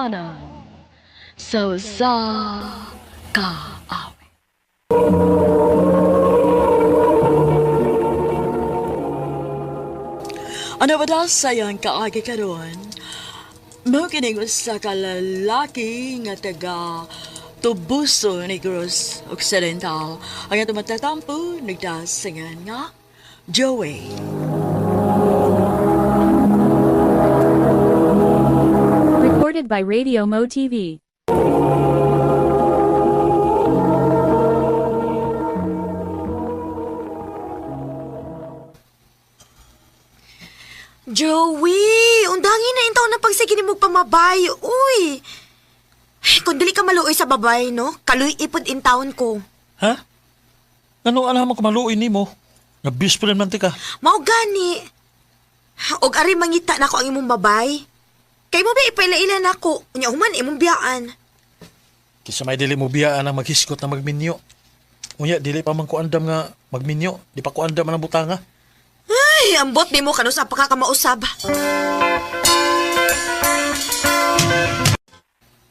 katotohanan sa usa ka awit. Ano ba daw sayang kaagi karon? Mo kining usa ka lalaki nga taga Tubuso Negros Occidental ang atong matatampo nagdasingan nga Joey. Recorded by Radio Mo TV. Joey, undangin na intaw na pagsige ni mo pamabay. Uy, kung dili ka maluoy sa babay, no? Kaluy ipod intawon ko. Ha? Ano alam mo kamaluin ni mo? Nabis pa rin man ka. Mao gani. Og ari mangita na ko ang imong babay. Kay mo ba ipaila-ila na ko? Unya human imong biyaan. Kisa may dili mo biyaan ang maghiskot na magminyo. Unya, dili pa man ko andam nga magminyo. Di pa ko andam ang butanga. Ay, ambot ni mo kano sa pagkakamausab.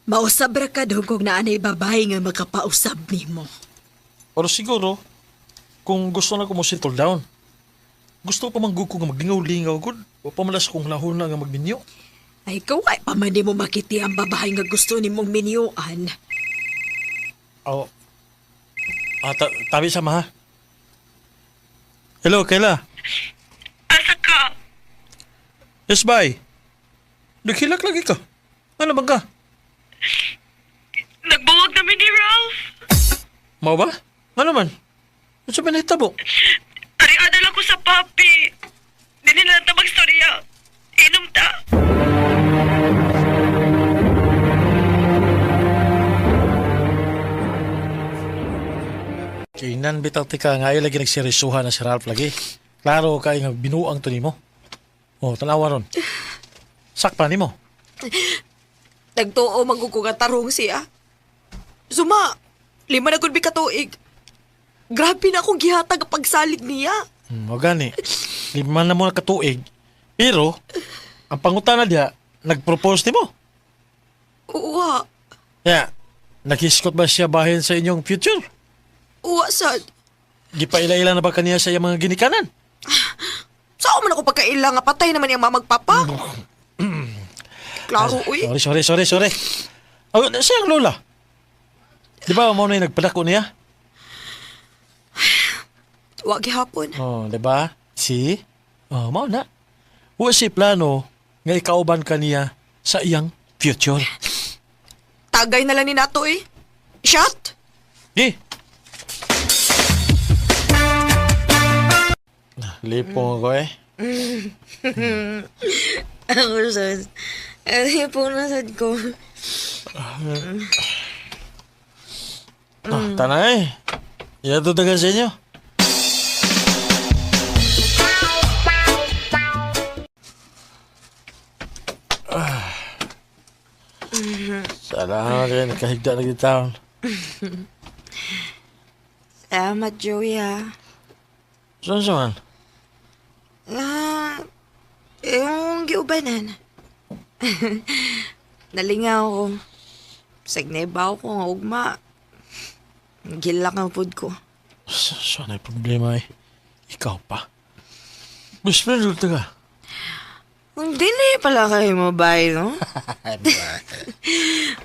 Mausab ra ka dugog na anay babae nga makapausab nimo. Pero siguro, kung gusto na ko mo settle down, gusto pa manggug ko nga maglingaw-lingaw gud. O pamalas kong lahon na nga magminyo. Ay kaway pa man di mo makiti ang babae nga gusto nimong minyuan. Oh. Tabi sama ha. Hello, Kayla. Asa ka? Yes, bye. Naghilak lagi ka. Ano bang ka? Nagbuwag namin ni Ralph. Mau ba? Ano man? Ano sa pinahitabo? Ari-adal ako sa papi. Dili na lang ta magstorya. Inom ta. Kainan bitaw tika nga ay lagi nagsirisuhan na si Ralph lagi. Klaro kay nga binuang to nimo. Oh, tanawa ron. Sakpa nimo. Nagtuo magkukuga tarong siya. Suma, 5 na gud bi katuig. Grabe na akong gihatag ang pagsalig niya. O gani. Lima na mo nakatuig. Pero, ang pangutana diya, nag-propose nimo. Uwa, Ya, naghiskot ba siya bahin sa inyong future? uwa sad. Gipaila-ila na ba kaniya sa iyang mga ginikanan? Saan man ako pagkaila nga patay naman yung mamagpapa? Klaro, uy. Sorry. Oh, siyang lola. Di ba mo na yung nagpadako niya? Wag gihapon. Oh, di ba? Si? Oh, mao na. Wa si plano nga ikauban kaniya sa iyang future. Tagay na lang ni nato eh. Shot? Eh. Lipong ako eh. Ako sad. Ay, punasad ko. Tanay. Yato dagan sa inyo. Salamat rin. Nakahigda na kita. Salamat, Joey, ha. Saan man? Yung giubanan. Nalingaw ko. Sagnebaw ko nga ugma. Gilak ang food ko. Saan ay problema eh? Ikaw pa. Best friend ulit ka. Kung dili pala kayo mabay, no?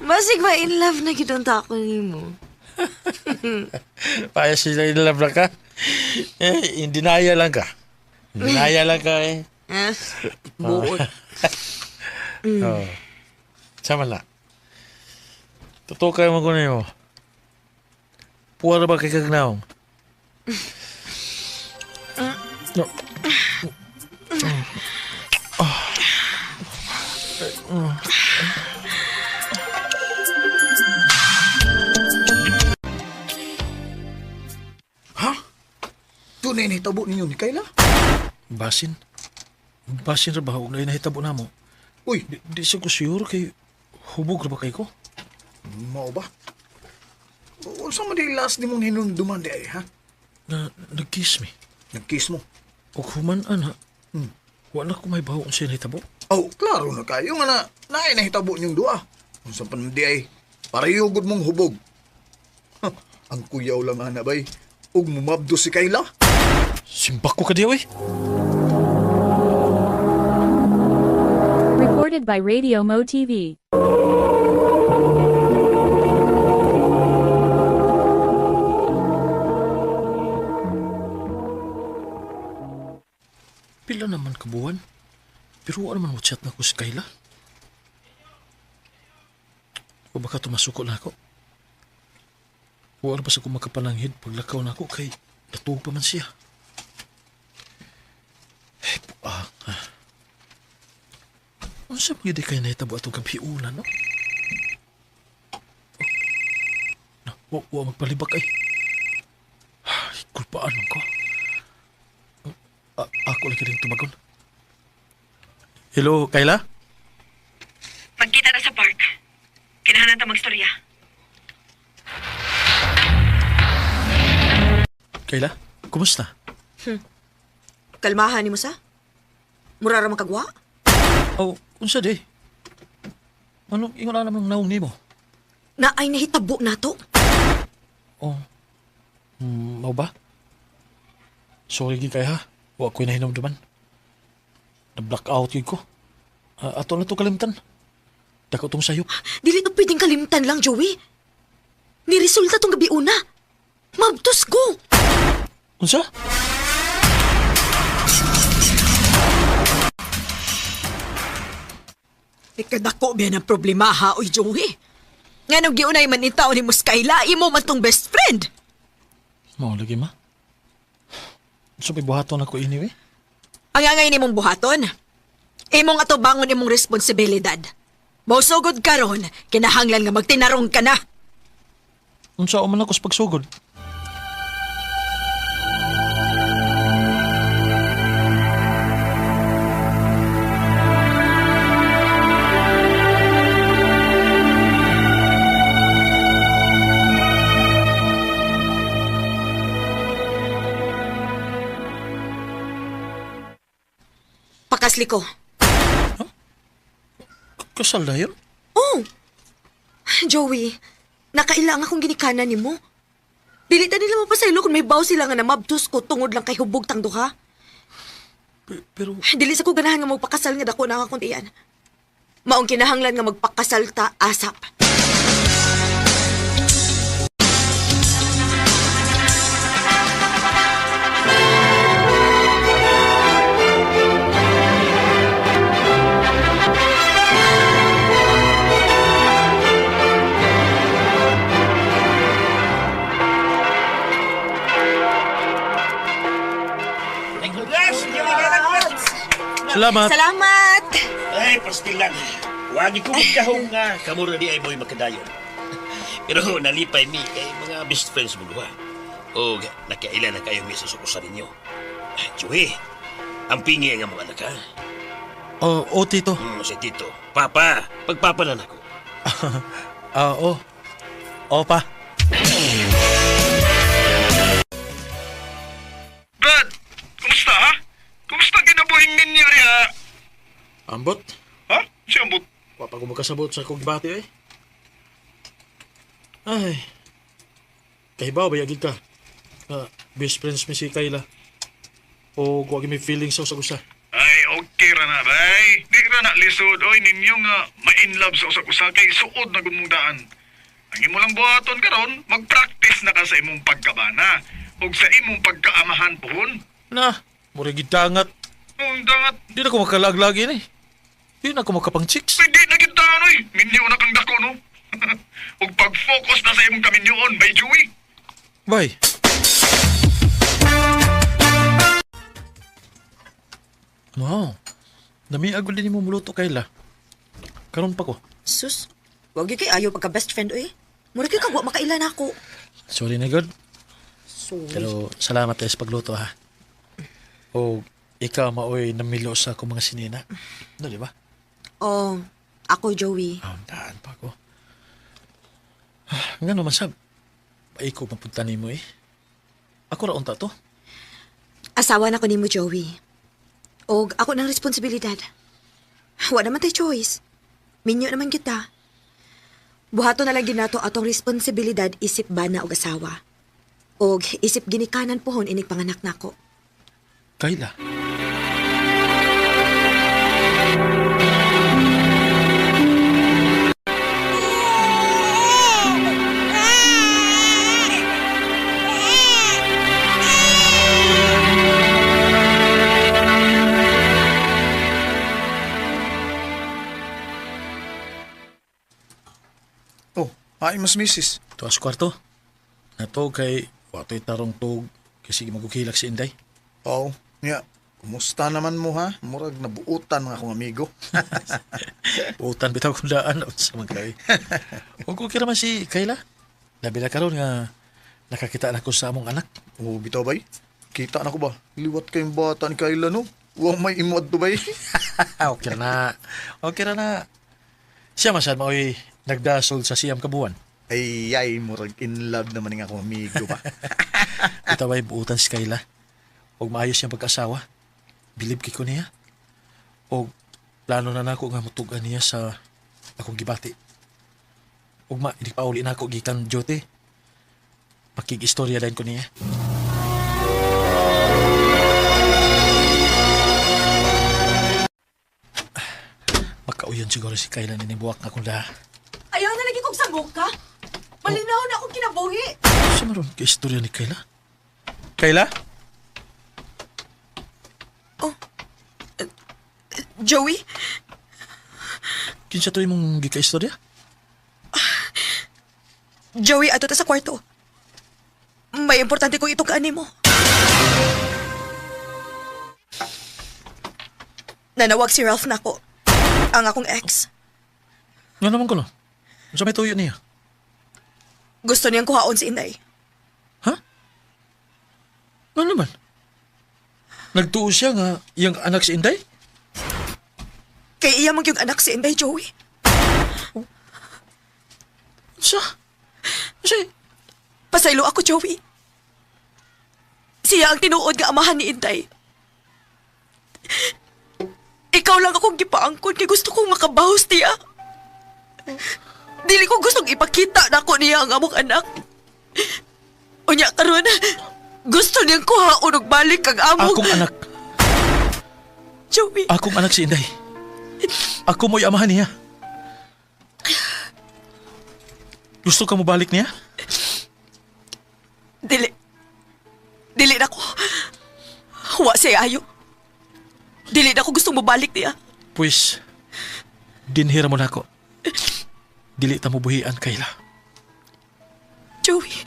Basig ba in love na kitong tako ni mo? Paya sila in love lang ka? Eh, in denial lang ka. In denial lang ka eh. Buot. Oh. Sama na. Totoo kayo magunay mo. Puwara ba kay kagnaong? No. Ha? Tunay na hitabo ninyo ni Kayla? Basin? Basin ra ba? Huwag na inahitabo na mo. Uy, Di sa ko sure kay hubog ra ba kay ko? mao ba? Unsa man di last nimong hinumduman di ay, ha? Na nag-kiss me. Nag-kiss mo. O human-an ha. Hmm. Wala ko may baho kung siya nahitabo. Oh, klaro na kayo nga na naay na hitabo niyong duha. Unsa pa naman di ay, pareho gud mong hubog. Ha, ang kuyaw lang ana bay, ug mumabdo si Kayla. Simbak ko ka di, oy. Recorded by Radio Mo TV. Pila naman kabuhan. Pero ano man mo chat na ko si Kayla? O baka tumasuko na ako? Wala ba sa kong makapananghid paglakaw na ako kay natuog pa man siya? Eh, ano siya pwede kayo nahitabo atong kabiunan, no? Wa magpalibak ay. Ay, kulpaan lang ko. Ako lagi rin tumagon. Hello, Kayla? Magkita na sa park. Kinahanan ta magstorya. Kayla, kumusta? Kalmahan ni mo sa? Mura ra man kagwa? Oh, unsa di? Ano, ingon na naman naong nimo? Na ay nahitabo na to. Oh, mau ba? Sorry gid kay ha. Wa ko'y nahinumduman. Na-blackout yun ko. Ato na to kalimtan. Dako tong sayop. Dili to pwedeng kalimtan lang, Joey. Niresulta tong gabi una. Mabtos ko. Unsa? Ikadako biya ng problema ha, oy Joey. Nga nung giunay man itaw ni Muskayla, imo man tong best friend. Mao lagi ma. So buhaton ako anyway. Ang angay nimong buhaton, imong atubangon imong responsibilidad. Mausugod karon, kinahanglan nga magtinarong ka na. Unsa man ako sa pagsugod? Pakasli ko. Kasal na yun? Oh! Joey, nakailang akong ginikanan ni mo. Dili ta nila mapasaylo kung may baw sila nga na mabtos ko tungod lang kay hubog tang duha. Pero... Dili sa ko ganahan nga magpakasal nga dako na akong tiyan. Maong kinahanglan nga magpakasal ta asap. Salamat! Salamat! Ay, pastilan. Wagi ko magkahong nga. Kamura di ay mo'y makadayon. Pero nalipay mi kay mga best friends mo duha. O nakailan na kayo may susukusan ninyo. Joey, ang pingi nga mga anak ha. Oh, tito. Si Tito. Papa, pagpapalan ako. Pa. Brad, kumusta ha? Kumusta kinabuhing ninyo niya? Ambot? Ha? Si Ambot? Wapa ko magkasabot sa kong bati eh. Ay. Kahibaw ba yagid ka? Best friends mi si Kayla. O kuwag may feelings sa usa-usa. Ay, okay ra na, bay. Di ra na lisod. Oy, ninyo nga ma-inlove sa usak-usa kay suod na gumungdaan. Ang imo lang buhaton karon, mag-practice na ka sa imong pagkabana ug sa imong pagkaamahan pohon. Na, mura gidangat. Dangat. Di na ko makalaglag eh. Di na ko makapang-chicks. Pwede na kita, oy. Minyo na kang dako, no? ug pag-focus na sa imong kaminyoon, bay Joey. Bye. Wow. Dami agol din mo muluto Kayla. Karon pa ko. Sus, wag gyud kay ayaw pagka best friend oy. Mura kay kagwa makailan ako. Sorry na God. Sorry. Pero salamat tayo sa pagluto ha. O ikaw maoy namilo sa akong mga sinina. No, di ba? Oh, ako Joey. Daan pa ko. Nga naman sab. Ay ko mapunta ni mo eh. Ako ra unta to. Asawa na ko nimo Joey. Og ako ng responsibilidad. Wa naman tay choice. Minyo naman kita. Buhato na lang ginato atong responsibilidad isip bana og asawa. Og isip ginikanan pohon inig panganak nako. Kayla. Oh, ay mas misis. Tuwas kwarto. Nato kay wato'y tarong tog kasi magukilak si Inday. Oo, nga. Kumusta naman mo ha? Murag nabuutan ng akong amigo. Utan bitaw kung daan sa mga kay. Huwag ko kira man si Kayla. Labi na karon nga nakakita na ko sa among anak. Oo, bitaw bay. Kita na ko ba? Liwat kayong bata ni Kayla no? Huwag may imod to bay. Okay na. Okay na. Siya masyad mao'y nagdasol sa siyam kabuan. Ay, murag in love naman ng akong amigo ba? Ito ba'y buutan si Kayla? Huwag maayos siyang pag-asawa. Bilib ko niya. O plano na nako nga mutugan niya sa akong gibati. Huwag ma, hindi pa uli na ako gikan jote. Pakig-istorya din ko niya. Makauyan siguro si Kayla ninibuwak na akong laha. Ayaw na lagi kong sabok ka. Malinaw na akong kinabuhi. Sa maroon ka istorya ni Kayla? Kayla? Joey? Kinsa to imong gika-istorya? Joey, ato ta sa kwarto. May importante kong itugaan mo. Nanawag si Ralph na ako. Ang akong ex. Nga naman ko no? Sa may tuyo niya? Gusto niyang kuhaon si Inday. Ha? Nga naman? Nagtuo siya nga iyang anak si Inday? Kay iya mang yung anak si Inday, Joey. Siya? Pasaylo ako, Joey. Siya ang tinuod nga amahan ni Inday. Ikaw lang akong gipaangkon kay gusto kong makabahos niya. Dili ko gustong ipakita na ako niya ang among anak. Unya karon, gusto niyang kuhaon og balik ang among... Akong anak. Joey. Akong anak si Inday. Ako mo'y amahan niya. Gusto ka mo balik niya? Dili na ko. Wa siya ayo. Dili na ko gustong mabalik niya. Pues, dinhira mo na ako. Dili ta mo buhian, Kayla. Joey,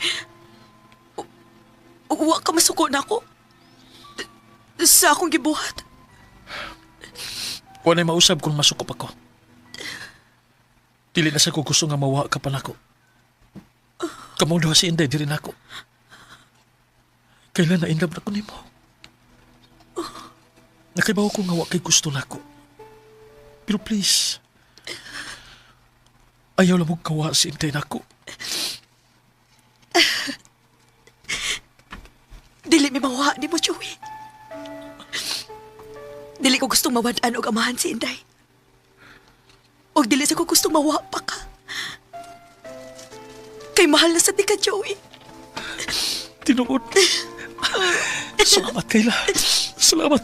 wa ka masuko na ako. Sa akong gibuhat. Kung ana'y mausab kung masukop ako. Dili na sa ko gusto nga mawa ka pa nako. Kamo daw si Inday, diri na ako. Kailan na inlove na ko nimo? Nakaibaw ko nga wa kay gusto na ako. Pero please, ayaw lang mong kawa si Inday na ako. Dili mi mawa ni mo, Joey. Dili ko gustong mawadaan og amahan si Inday. Og dili sa ko gustong mawa pa ka. Kay mahal na sa di ka, Joey. Tinuod. Salamat, Kayla. Salamat.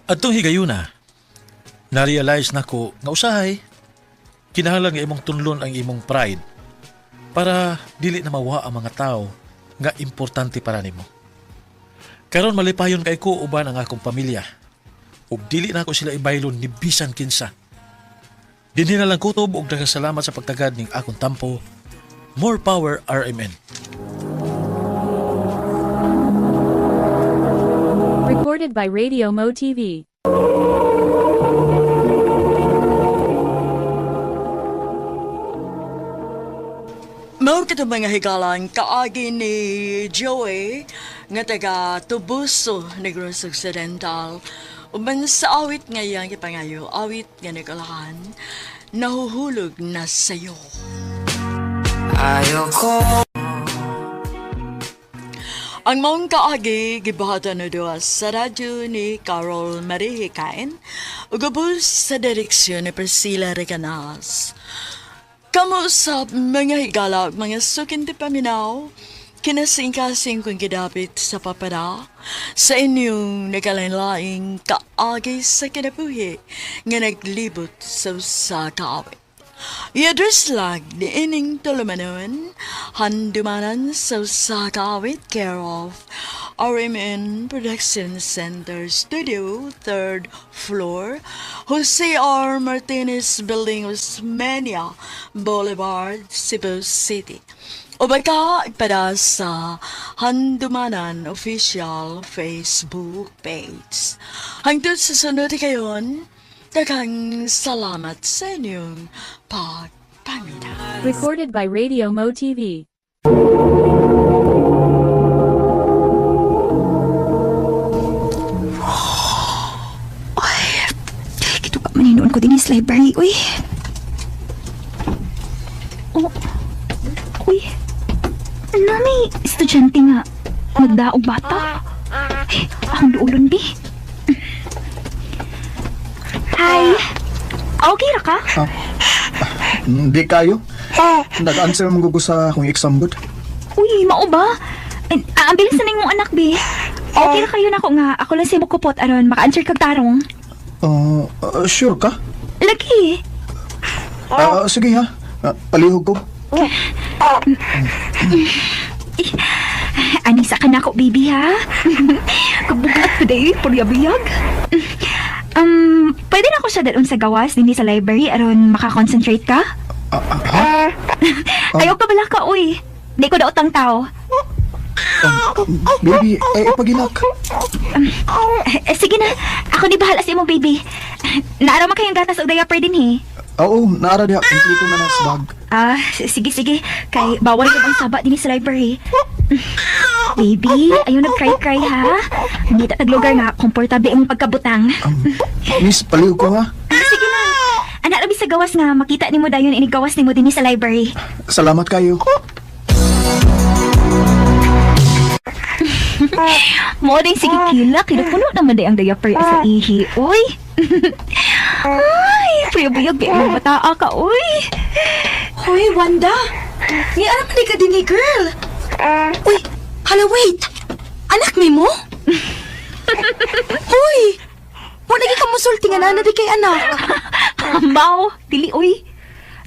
Atong higayuna, na-realize na ko nga usahay, kinahanglan nga imong tunlon ang imong pride para dili na mawa ang mga tao nga importante para nimo. Karon malipayon kay ko uban ang akong pamilya. Ug dili na ako sila ibaylon ni bisan kinsa. Dinhi na lang kutob og daghang salamat sa pagtagad ning akong tampo. More power, RMN. Recorded by Radio Mo TV. Mao kita mga higalan kaagi ni Joey nga taga Tubuso, Negros Occidental. Uban sa awit ngayang ipangayo, awit nga nagalahan, nahuhulog na sayo. Ang mong kaagi, gibuhatan na doon sa radyo ni Carol Marie Hikain, ugabos sa direksyon ni Priscilla Reganas. Kamusap mga higala, mga sukinti paminaw, kinasing-kasing kong gidapit sa papara, sa inyong nagalain-laing kaagi sa kinabuhi, nga naglibot sa kaawit. I-address lang ni ining tulumanon, handumanan sa kaawit, care of RMN Production Center Studio, 3rd floor, Jose R. Martinez Building, Osmeña Boulevard, Cebu City. O baka para sa Handumanan Official Facebook page. Hangtod sa sunod kayon, daghang salamat sa inyong pagpamina. Recorded by Radio Mo TV. Ito pa maninuon ko din sa library, uy. Oh. Uy. Ano, may estudyante nga magdaog bata? Ay, akong duulon, bi. Hi. Okay ra ka? Hindi kayo. Nag-answer mong gusto sa akong exam good. Uy, mao ba? Ang bilis na mong anak, bi. Okay ra kayo na ko nga. Ako lang si Mukupot aron maka-answer kag tarong. Sure ka? Lagi. Sige ha. Palihog ko. Anisa ka na ako, baby, ha? Kabugat ko dahi, puriyabiyag. Pwede na ako siya doon sa gawas, din sa library, aron makakonsentrate ka? Ayaw ka bala ka, uy. Di ko daot ang tao. Baby, pagilak. Sige na, ako di bahala sa imo, baby. Naaraw kayong gatas o diaper din, he? Oo, naara diha. Kompleto na nas bag. Sige. Kay bawal yung ang saba din sa library. Baby, ayaw nag-cry-cry, ha? Hindi ta taglugar nga, komportable ang pagkabutang. Miss, palihog ko ha. Sige na. Anak rabi sa gawas nga, makita ni mo dayon inigawas ni mo din sa library. Salamat kayo. Mo din sige kila, kinupuno naman day ang diaper sa ihi, uy. Ay, puyag-buyag, biyag bataa ka, uy. Hoy, Wanda. Ni anak ni ka din ni girl. Uy, hala, wait. Anak ni mo? Hoy, mo lagi ka musulti nga na di kay anak. Ambaw, dili, uy.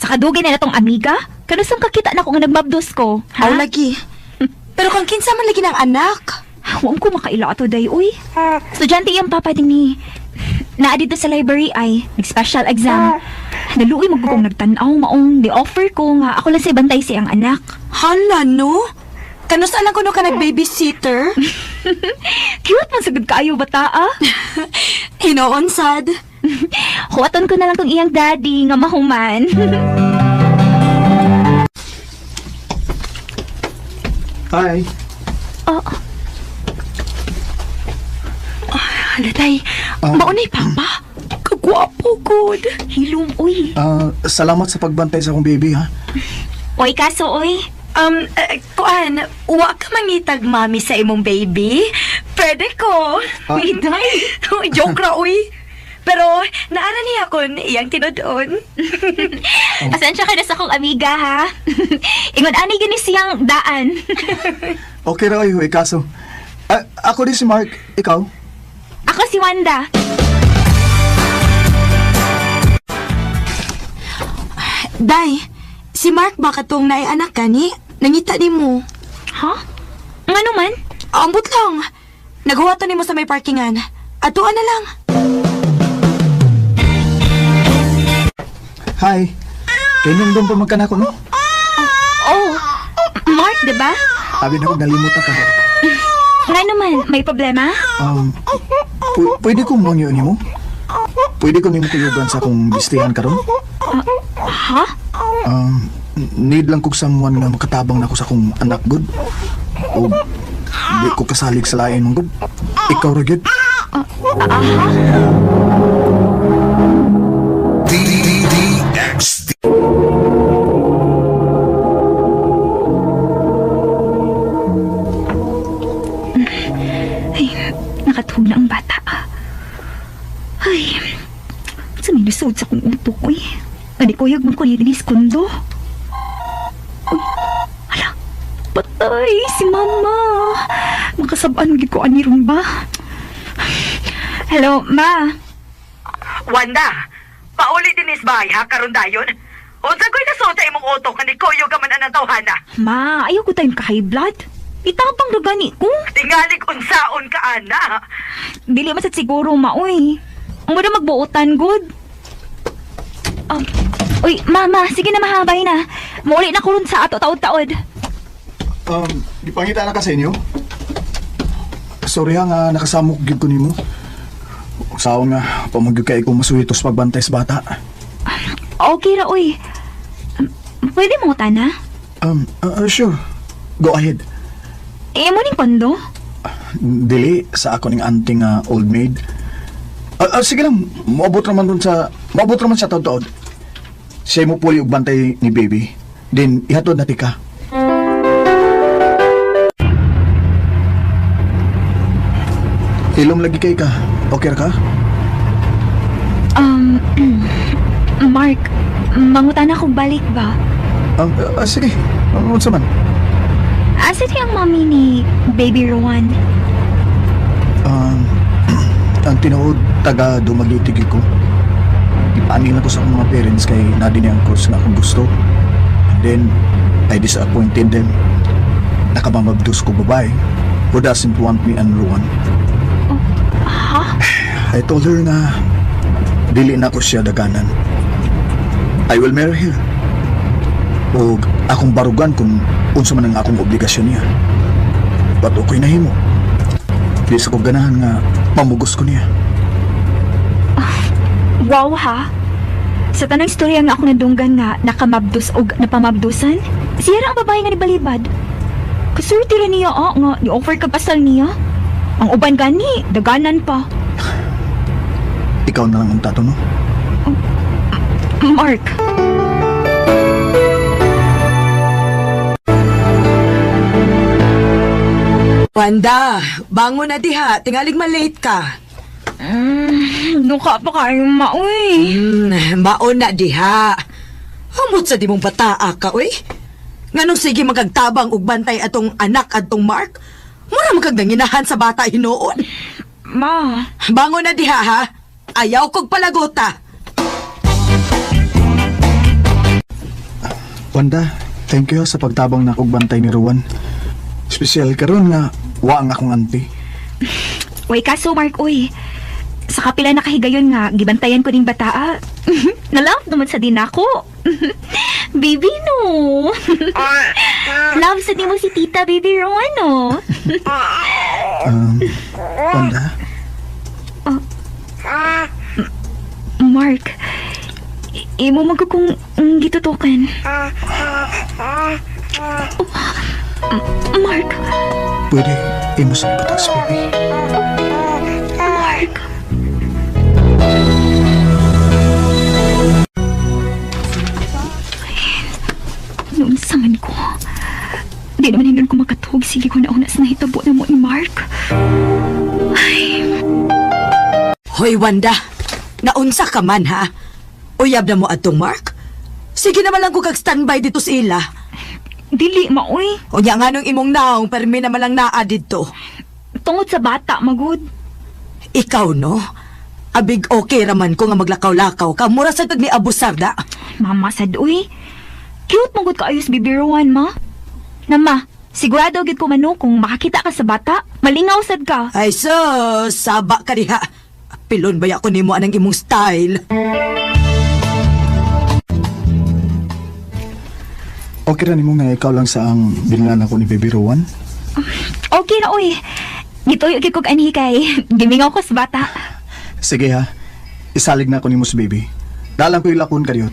Sa kadugay na natong amiga, kanusang kakita na ko nga nagmabdos ko. Ha? Aw, lagi. Pero kung kinsa man lagi ng anak. Huwag ko makaila ato day, uy. Estudyante yung papa din ni. Naa dito sa library ay nag-special exam. Naluoy magkukong nagtanaw maong di-offer ko nga ako lang sa bantay siyang anak. Hala, no? Kanusta lang ko no ka nag-babysitter? Cute man sagad kaayo bata, ah. Hinoon sad. Huwaton ko na lang kung iyang daddy nga mahuman. Hi. Halatay, maunay papa. Kagwapo, good. Hilom, uy. Salamat sa pagbantay sa akong baby ha. Uy, kaso, uy. Kuan, uwa ka mangitag mami sa imong baby? Pwede ko. Day. Joke ra, uy. Pero, naara niya kon iyang tinodon. Pasensya ka na sa akong amiga, ha? Ingon ani gini siyang daan. Okay ra kayo, kaso. Ako din si Mark, ikaw? Ako si Wanda. Day, si Mark ba katong naay anak gani? Nangita ni mo. Ha? Ano man? Ambot lang. Nagawato ni mo sa may parkingan. Atuan na lang. Hi. Kanyang doon pa magkanako, no? Mark, diba? Abi na ko nalimutan ka. Nga naman, may problema? Pwede kong mangyo ni mo? Pwede ko nimo kuyugan sa akong bistihan karon? Ha? Need lang kog someone na makatabang na ako sa akong anak good. O di ko kasalig sa lain mong good. Ikaw ra gyud. DDXD. Patay, si Mama. Makasabaan gid ko ani ron ba? Hello, Ma. Wanda, pauli din is bahay ha, karon dayon. Unsa ko'y nasuot sa imong utok ni Koyo ka man anang tawhana. Ma, ayaw ko tayong ka-high blood. Itapang na gani ko. Tingalig unsaon ka ana. Dili masat siguro, Ma, uy. Ang wala magbuutan, good. Uy, Mama, sige na mahabay na. Mauli na ko ron sa ato taod-taod. Di pangita na ka sa inyo? Sorry ha nga, nakasamok gid ko nimo. Usaw nga, pamagyod kay ko masuwitos pagbantay sa bata. Okay ra, uy. Pwede mo tana? Sure. Go ahead. Mo ning kondo? Dili, sa ako ning anting old maid. Sige lang, maabot naman sa taod-taod. Siya mo puli og bantay ni baby. Then, ihatod na tika. Ilom lagi kay ka. Okay ra ka? Mark, mangutan akong balik ba? Sige. Unsa man? Asa di ang mami ni Baby Rowan? Ang tinuod, taga dumagitig ko. Ipaning na ko sa akong mga parents kay nadini ang course na akong gusto. And then, I disappointed them. Nakamamagdos ko babae who doesn't want me and Rowan. Ha? I told her na dili na ko siya daganan. I will marry her. O akong barugan kung unsa man ang akong obligasyon niya. But okay na himo. Di sa ko ganahan nga mamugos ko niya. Wow ha? Sa tanang istorya nga ako nadunggan nga nakamabdos o napamabdusan, siya ra ang babae nga nibalibad. Kasurti ra niya nga ni-offer ka pasal niya. Ang uban gani, daganan pa. Ikaw na lang ang tatanong. Mark. Wanda, bangon na diha. Tingalig malate ka. Nuka pa kayo, maoy. Baon na diha. Amot sa di mong bataa ka, uy. Nganong sige magagtabang ug bantay atong anak atong Mark? Mura magagdanginahan sa bata hinoon. Ma. Bangon na diha, ha? Ayaw kog palagota. Wanda, thank you sa pagtabang na kog bantay ni Rowan. Espesyal karon nga wa ang akong auntie. Uy, kaso Mark, uy. Sa kapila nakahigayon nga, gibantayan ko ning bataa. Nalove naman sa din ako. Baby, no. Love sa di mo si Tita Baby Rowan, no. Wanda? Mark, imo magkukong gitutukan. Mark. Pwede, imo sa ipatas, baby. Mark. Noon sa man ko. Di naman hindi ko makatuhog. Sige ko na unas na hitabo na mo ni Mark. Ay. Hoy, Wanda. Naunsa ka man, ha? Uyab na mo atong Mark? Sige naman lang ko kag-standby dito sa ila. Dili, maoy. O niya nga nung imong naong, permi naman lang naa dito. Tungod sa bata, magod. Ikaw, no? Abig okay raman ko nga maglakaw-lakaw ka. Mura sa tag ni abusarda. Mama, sad, uy. Cute magod ka ayos bibiruan, ma. Nama, sigurado gid ko mano kung makakita ka sa bata, malingaw sad ka. Ay sus, saba ka diha. Pilon ba ko nimo anang imong style? Okay ra nimo nga ikaw lang sa ang binlan ako ni Baby Rowan? Okay na, uy. Gituyo gid kog anhi kay gimingaw ko sa bata. Sige ha, isalig na ako ni Mus Baby. Dalang ko ilakon ka diyot.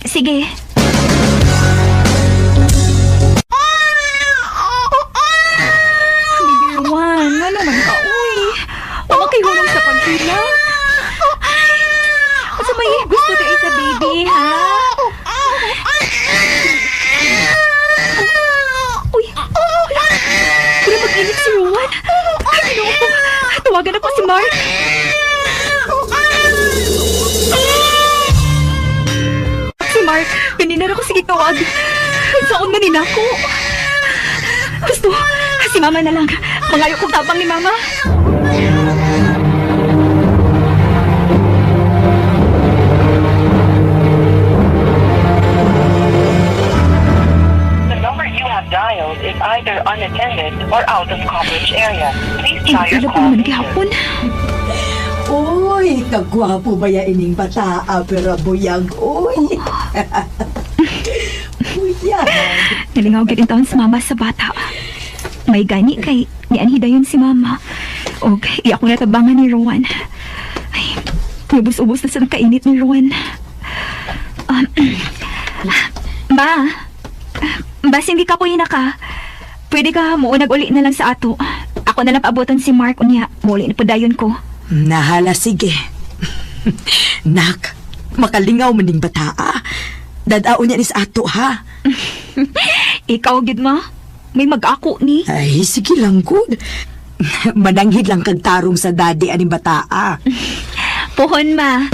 Sige. Baby Rowan, ano man ka, uy. Wala kayo hulong sa pagpila. Ay, sa may gusto ka sa baby, ha? Uy, wala. Wala mag-init si Rowan. Ay, ano ko? Tawagan ako si Mark. Si Mark, kanina na ko sige tawag. Saan man ako? Gusto, si mama na lang. Mangayo kong tabang ni mama. The number you have dialed is either unattended or out of coverage area. Please try your Kailan pa call naman later. gihapon? Uy, kagwapo ba ya ining bata, pero buyag, uy. Buyag. Nalingaw gid taon si mama sa bata. May gani kay nianhidayon si mama. O iya ko natabangan ni Rowan. Ay, ubos-ubos na sa nagkainit ni Rowan. Ba, bas hindi ka kuya ka. Pwede ka muunag uli na lang sa ato. Ako na lang paabotan si Mark unya. Muli na padayon ko. Nahala, sige. Nak, makalingaw maning bata, Dadao niya ni sa ato, ha? Ikaw, gid ma. May mag-ako ni. Ay, sige lang, good. Mananghid lang kag tarong sa daddy aning bata, Pohon, ma.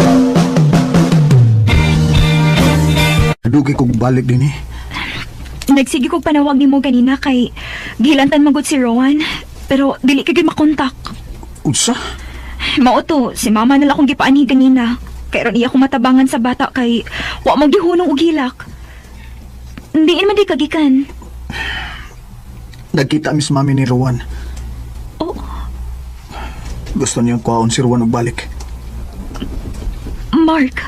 Dugi kong balik din Nagsige kong panawag ni mo kanina kay gihilantan magod si Rowan. Pero dili ka gid makontak. Unsa? Mao to, si mama nala akong gipaanhi kanina. Kay ron iya ko matabangan sa bata kay wa magihunong og hilak. Hindi man di kagikan. Nagkita mis mami ni Rowan. Oh. Gusto niyang kuhaon si Rowan og balik. Mark.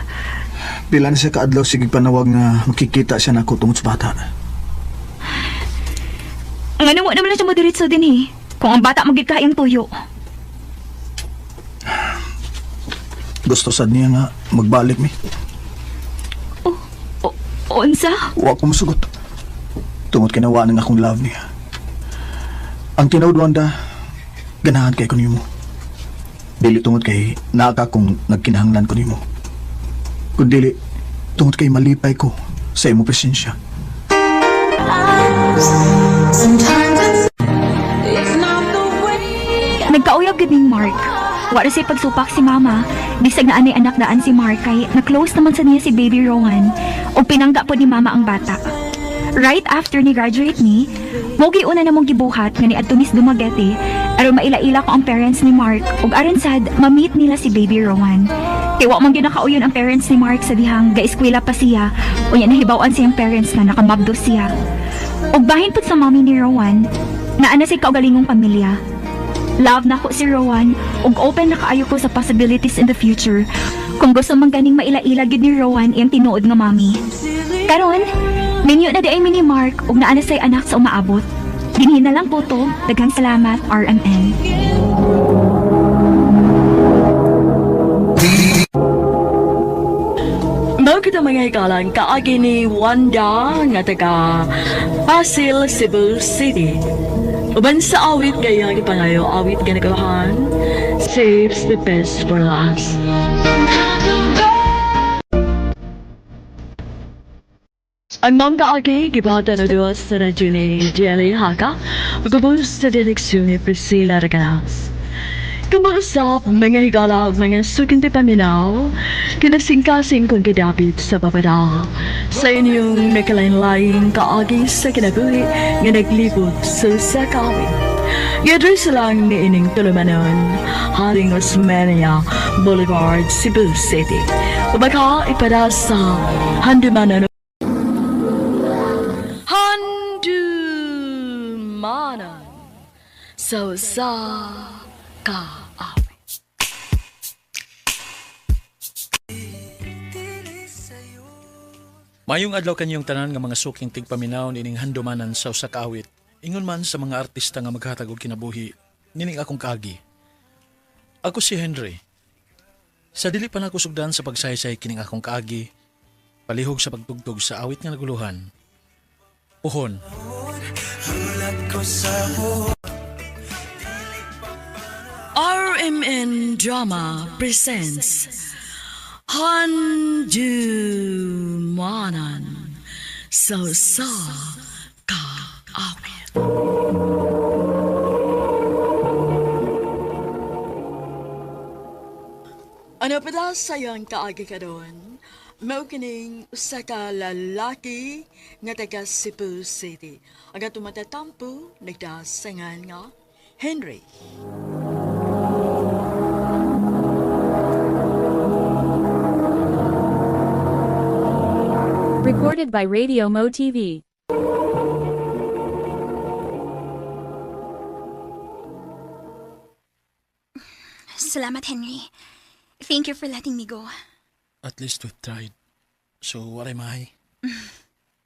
Pila na siya kaadlaw sige panawag nga makikita siya nako tungod sa bata. Ngano mo naman na siya modiritso din kung ang bata magid kayang tuyo. Gusto sad niya nga magbalik mi. Unsa? Wa ko masugot. Tungod kinawa ng akong love niya. Ang tinawad Wanda, ganahan kay ko nimo. Dili tungod kay naaka kong nagkinahanglan ko nimo. Kundi tungod kay malipay ko sa imo presensya. Nagkauyab gid ning Mark. Wala siya pagsupak si mama. Bisag na anay anak daan si Mark kay na-close naman sa niya si baby Rowan o pinangga po ni mama ang bata. Right after ni graduate ni, mogi una namong gibuhat nga ni adto Miss Dumaguete aron maila-ila ko ang parents ni Mark ug aron sad ma-meet nila si baby Rowan. Kay wa man gyud nakauyon ang parents ni Mark sa dihang ga-eskwela pa siya unya nahibaw-an siyang parents nga nakamabdo siya. Ug bahin pud sa mommy ni Rowan, naana si kaugalingong pamilya. Love na ko si Rowan ug open na kaayo ko sa possibilities in the future. Kung gusto man ganing maila-ila gid ni Rowan iyang tinuod nga mami. Karon, minyo na di ay mini Mark ug naana say anak sa umaabot. Dinhi na lang po to. Daghang salamat, RMN. Mao kita mga ikalan kaagi ni Wanda nga taga Pasig, Cebu City. Uban sa awit kaya ipangayo awit ganagahan, saves the best for last. Ang mga kaagi gibata na Diyos sa radyo ni Jelly Haka, magubos sa direksyon ni Priscilla Raganas. Kamusta mga higala mga sukinti paminaw, kinasingkasing kong kidapit sa papada. Sa inyong nakalain-lain kaagi sa kinabuhi nga naglibot sa sakawin. Yadres lang ni ining tulumanon, haling Osmania Boulevard, Cebu City. Baka ipada sa Handumanan. Handumanan. So sa ka. Mayong adlaw kanyong tanan nga mga suking tigpaminaw nining handumanan sa usa ka awit. Ingon man sa mga artista nga maghatag og kinabuhi nining akong kaagi. Ako si Henry. Sa dili pa nako sugdan sa pagsaysay kining akong kaagi, palihog sa pagtugtog sa awit nga naguluhan. Puhon. RMN Drama presents Handumanan So Sa Ka Awit. Ano pala sayang kaagi ka doon? Mao kining usa ka lalaki nga taga Cebu City. Ang atong matatampo nagdasangan nga Henry. Recorded by Radio Mo TV. Salamat, Henry. Thank you for letting me go. At least we've tried. So, waray mahay.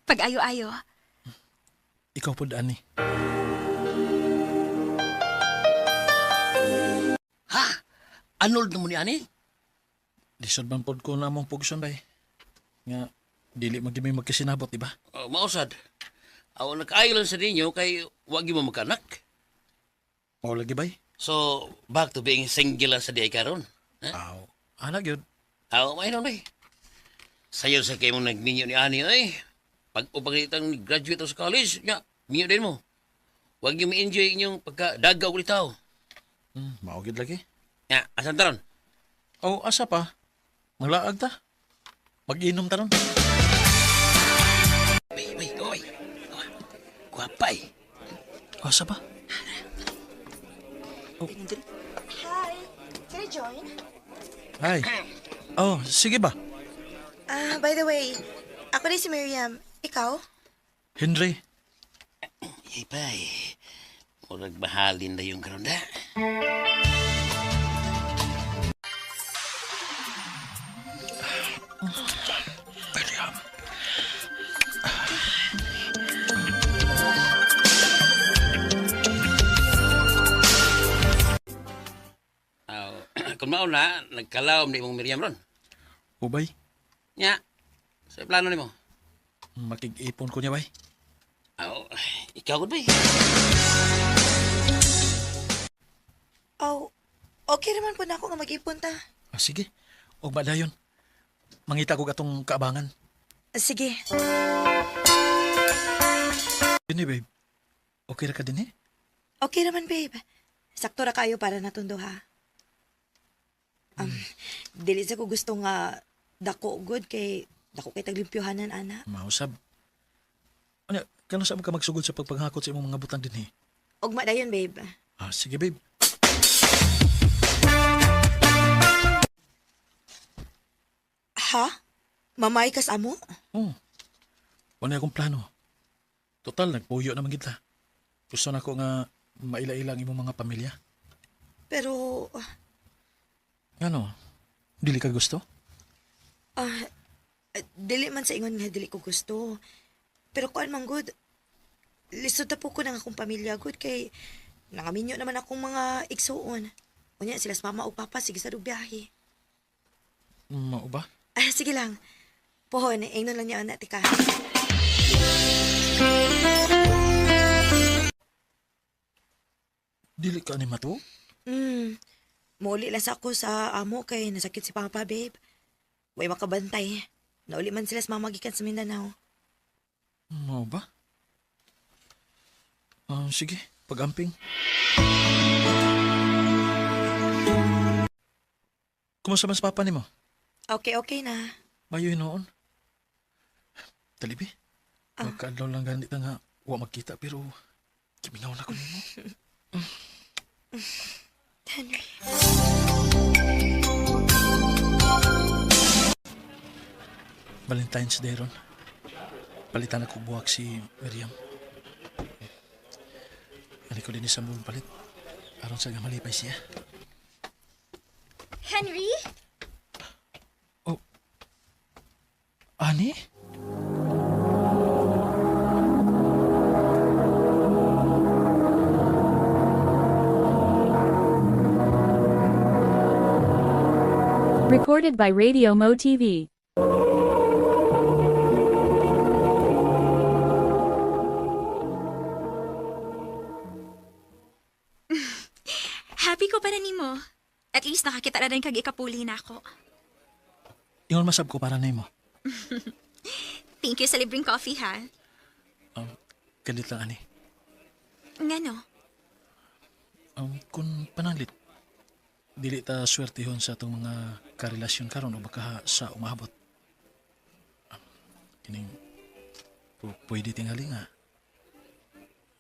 Pag-ayo-ayo. Ikaw po, Dani. Ha? Anol na mo ni ani? Lisod man po ko na mong pugson, bay. Nga, dili magdimi magkasinabot, diba? Mausad. Aw nag-ayo lang sa ninyo kay wag mo magkanak. O lagi, bay? So, back to being single sa di karon. Aw, anak yun. Aw, may nun, bay. Sayo sa kayo mong nagninyo ni Ani, ay. Pag upagalitang graduate sa college, ya, minyo din mo. Huwag niyo ma-enjoy inyong pagka-dagaw ulit tao. Maugid lagi. Ya, asan taron? O, asa pa? Maglaag ta. Mag-inom taron. Bay, oy. Guwapay. Asa pa? Hi, can I join? Ay. Oh, sige ba? By the way, ako rin si Miriam. Ikaw? Henry. Hey, bay. Murag mahalin na yung karon da. Miriam. Kung mao na, nagkalawam ni mong Miriam ron. Ubay, Nya, sa plano ni mo? makig-ipon ko niya, bay. Aw, ikaw gud bay. Oh, okay naman po na ako nga mag-ipon ta. Ah, sige. O ba dayon? Mangita ko gatong kaabangan. Sige. Dini, babe. Okay ra ka din, eh? Okay naman, babe. Sakto ra kayo para natundo, ha? Dili sa ko gusto nga dako good kay dako kay taglimpyohanan, ana. Mausab. Ano, kano sa ka magsugod sa pagpanghakot sa imong mga butang din, eh? Ugma dayon, babe. Ah, sige, babe. Ha? Mamay kas amo? Oh. Wala akong plano. Total, nagpuyo naman kita. Gusto na ko nga maila-ilang imong mga pamilya. Pero, Ano? Dili ka gusto? dili man sa ingon nga dili ko gusto. Pero kuan man good. Lisod na po ko ng akong pamilya good kay nangaminyo naman akong mga igsuon. Unya sila sa mama o papa sige sa biyahe. Mao ba? Sige lang. Pohon, ingnon lang niya anak tika. Dili ka ni mato? Muli lang sa ako sa amo kay nasakit si papa, babe. Way makabantay. Nauli man sila sa mamagikan sa Mindanao. Mao ba? Sige, pag-amping. Kumusta man sa papa ni mo? Okay na. Mayo noon. Talibi. Magkaadlaw lang ganit na nga. Wa magkita pero kimingaw na ko nimo. Henry. Valentine's Day ron. Palitan ako buwak si Miriam. Ano ko din isang buong palit. Aron sa malipay siya. Henry? Ani? Recorded by Radio Mo TV. Happy ko pa na nimo. At least nakakita na rin kag ikapuli na ako. Ingon masab ko para nimo. Thank you sa libreng coffee, ha? Galit lang ani. Ngano? Kung panalit, dili ta swertihon sa atong mga karelasyon karon o baka sa umabot. Kining pwede tingali nga.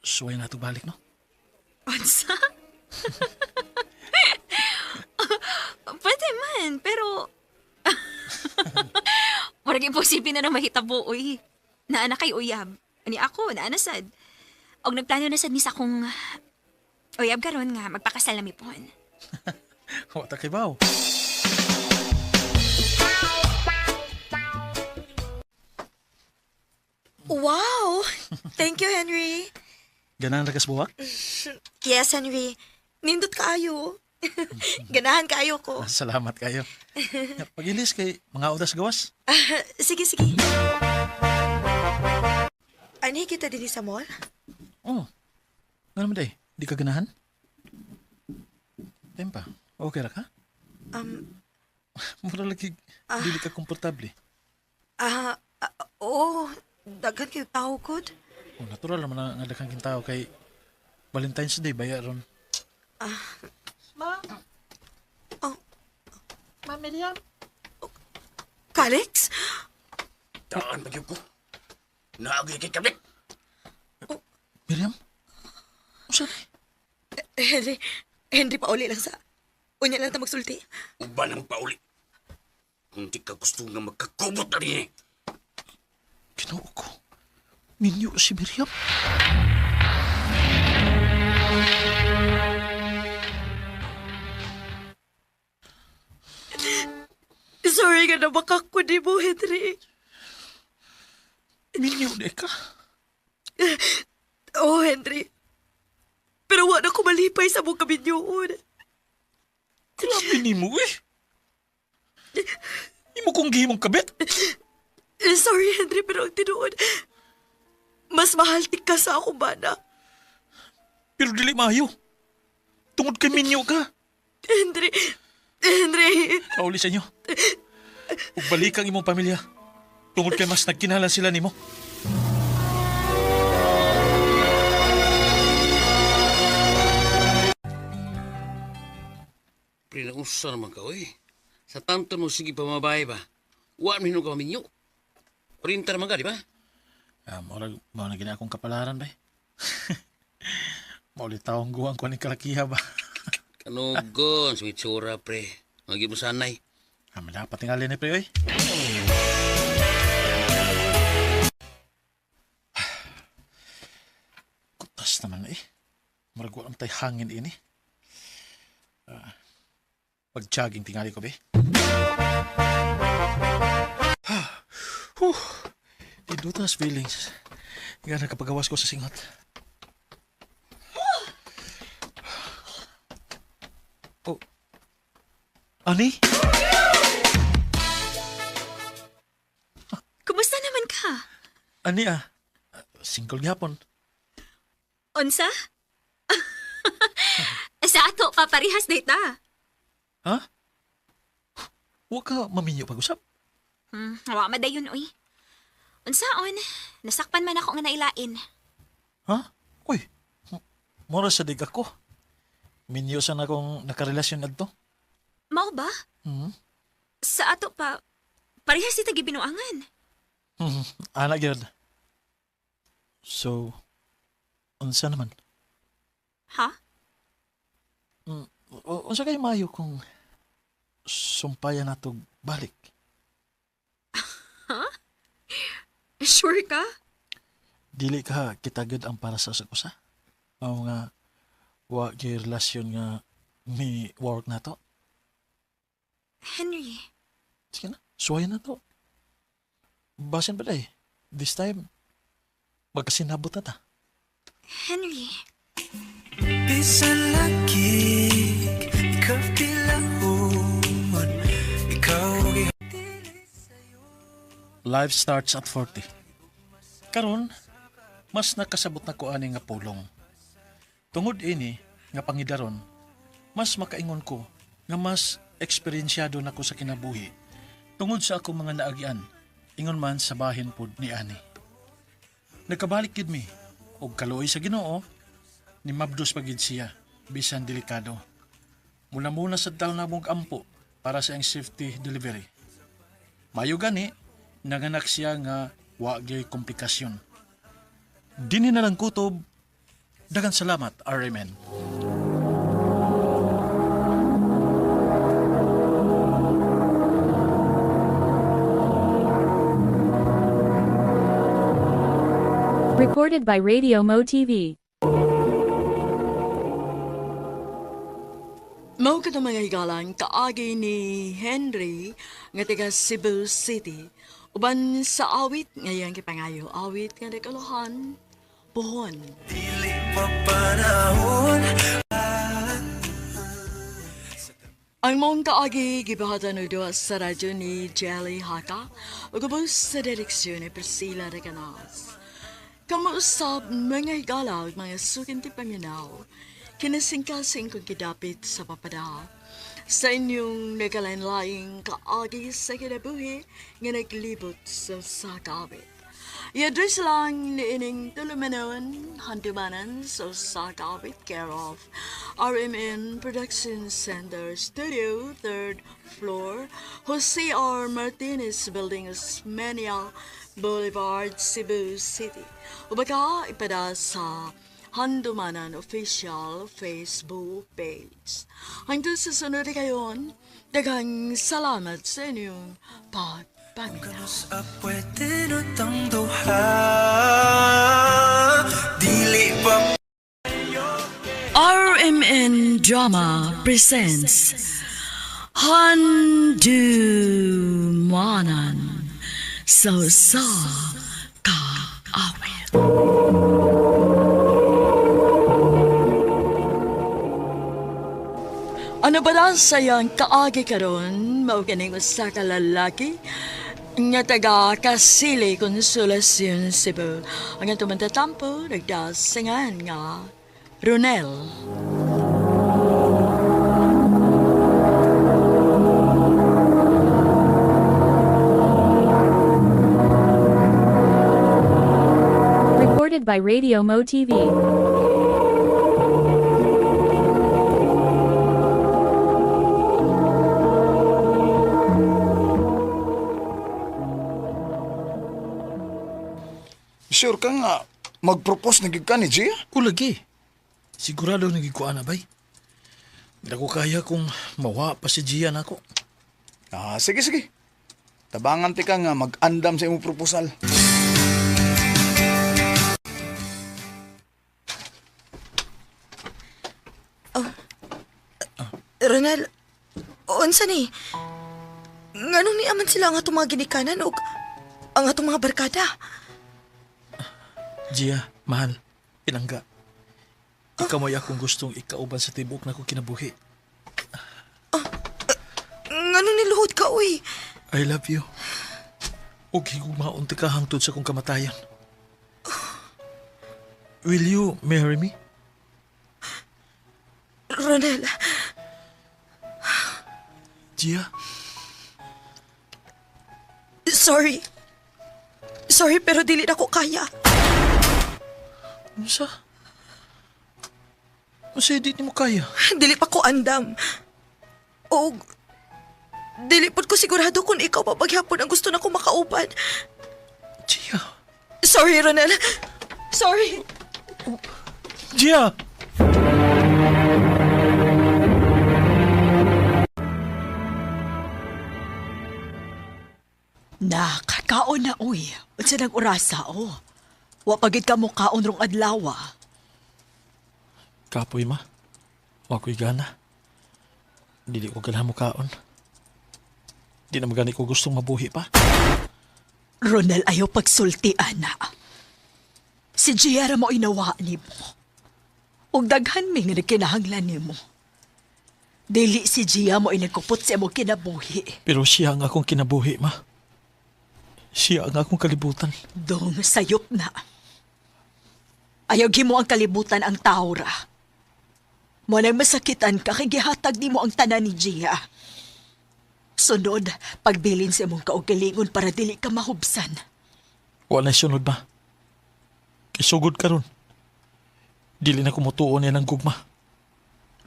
Suway na ito balik, no? Unsa? Pwede man, pero... Marag imposible na nang mahitabo, uy. Naana kay uyab. Ani ako, naana sad. Og nagplano na sad ni sa kong uyab karon nga magpakasal na mi pon. Wata kay baw. Wow! Thank you, Henry. Ganahan ragas buwak? Yes, Henry. Nindot kaayo. Ganahan kaayo ko. Salamat kayo. Pag-ilis kay mga udas gawas. Sige, sige. Ani kita din sa mall? Oh. Nga naman day, di ka ganahan? Tempa, okay ra ka? Mura lagi, dili ka komportable. Oo. Daghan kayo tao, God. Oh, natural naman nga daghang kintao kay Valentine's Day baya ron. Ma? Oh. Ma, Miriam? Calix? Daan bagyo ko. Naagay kay kabit. Miriam? Usa Henry, pauli lang sa... Unya lang ta magsulti. Uban ang pauli. Kung di ka gusto nga magkakubot na rin eh. Ginoo ko. Minyo si Miriam. Sorry nga na makako di mo, Henry. Minyo di ka. Oh, Henry. Pero wala ko malipay sa mong kabinyoon. Grabe ni mo eh. Imo kong gihimong kabit. Sorry, Henry, pero ang tinuod, mas mahaltik ka sa akong bana. Pero dili mayo. Tungod kay minyo ka. Henry. Pauli sa inyo. Ug balik ang imong pamilya. Tungod kay mas nagkinalan sila nimo. Prinausa naman ka, oy. Sa tanto mo sige pamabay ba? Wa minum ka minyo. Printer naman ka, di ba? Mau na gina akong kapalaran ba? Mauli taong guwang ko ni kalakiha ba? Kanugon, sweet sura, pre. Magi mo sanay. Dapat tingali ni pre, oy. Kutas naman eh. Maragwa ang tay hangin ini. Pag-jogging tingali ko, be. Idutas feelings. Nga nakapagawas ko sa singot. Oh. Ani? Kumusta naman ka? Ani single gyapon. Unsa? Sa ato pa parihas data. Ha? Wa ka maminyo pag-usap? Wa madayon, uy. Unsaon, nasakpan man ako nga nailain. Ha? Uy, mura sa dig ako. Minyo sa na akong nakarelasyon adto. Mao ba? Sa ato pa, parehas ita gibinuangan. Anak yun. So, unsa naman? Ha? Unsa kay mayo kung sumpayan nato balik? Ha? Sure ka? Dili ka kitagod ang para sa usa. Ang nga wa gyud relasyon nga mi work na to. Henry. Sige na, suwayan na to. Basin pa day. This time, magkasinabot na ta. Henry. Bisan lagi, ikaw tilahon, ikaw Life starts at 40. Karon, mas nakasabot na ko ani nga pulong. Tungod ini nga pangidaron, mas makaingon ko nga mas eksperyensyado na ko sa kinabuhi tungod sa akong mga naagian, ingon man sa bahin pod ni ani. Nagkabalik gid mi og kaluoy sa Ginoo ni mabdos pagid siya bisan delikado. Muna sa taon na mong ampo para sa ang safety delivery. Mayo gani nanganak siya nga Wa gyud komplikasyon. Dini na lang kutob. Daghang salamat, RMN. Recorded by Radio Mo TV. Mao ka mga higalan kaagi ni Henry nga taga Cebu City. Uban sa awit ngayon kipangayo awit nga nagalohan pohon. Ang mong kaagi gibahatan no duwa sa radyo ni Jelly Haka ug ubos sa direksyon ni Priscilla Reganas. Kamuusap mga higala ug mga sukinti paminaw. Kinasingkasing kong kidapit sa papada. Sa inyong nagalain-laing kaagi sa kinabuhi nga naglibot sa sakawit. I-address lang ni ining tulumanon, handumanan sa sakawit care of RMN Production Center Studio, 3rd floor, Jose R. Martinez Building, Osmeña Boulevard, Cebu City. O baka ipada sa Handumanan Official Facebook page. Hanggang sa sunod kayon, daghang salamat sa inyong pagpaminaw. Pwede no tang duha dili pa RMN Drama presents Handumanan sa kaawit. Ano ba na sayang kaagi karon mao kining usa ka lalaki nga taga Kasili Consolacion, Cebu. Ang atong mantatampo nagdasingan nga Ronel. Recorded by Radio Mo TV. Sure ka nga, mag-propose na gid ka ni Gia? Lagi. Sigurado nagikuan na bay. Hindi ko kaya kung mawa pa si Gia na ako. Sige. Tabangan ti ka nga mag-andam sa imong proposal. Ronel, unsa ni? Nganong ni aman sila ang atong mga ginikanan o ang atong mga barkada? Gia, mahal, pinangga. Ikaw mo'y akong gustong ikauban sa tibok na ko kinabuhi. Nganong niluhod ka, uy? I love you. Huwag higugmaon ka hangtod sa kong kamatayan. Will you marry me? Ronel. Gia? Sorry. Sorry, pero dili na ko kaya. Unsa? Unsa di mo kaya? Dili pa ko andam. O, dili pod ko sigurado kung ikaw pa paghapon ang gusto na ko makauban. Gia. Sorry, Ronel. Sorry. Gia! Nakakaon na, uy. Unsa nang orasa, oh. Wa pagid ka mo kaon rong adlaw. Kapoy ma. Wa ko'y gana. Dili ko ganahan mo kaon. Di na magani ko gustong mabuhi pa. Ronel, ayaw pagsultian na. Si Giera mo inawa ni mo. Ug daghan mi nga kinahanglan ni mo. Dili si Gia mo inagkupot sa mo kinabuhi. Pero siya ang akong kinabuhi, ma. Siya ang akong kalibutan. Dong sayop na. Ayaw gimo ang kalibutan ang taura. Mo nang masakitan ka kay gihatag nimo ang tanan ni Gia. Sunod, pagbilin sa imong kaugalingon para dili ka mahubsan. Wala na sunod ba? Kisugod ka ron. Dili na kumutuon yan ang gugma.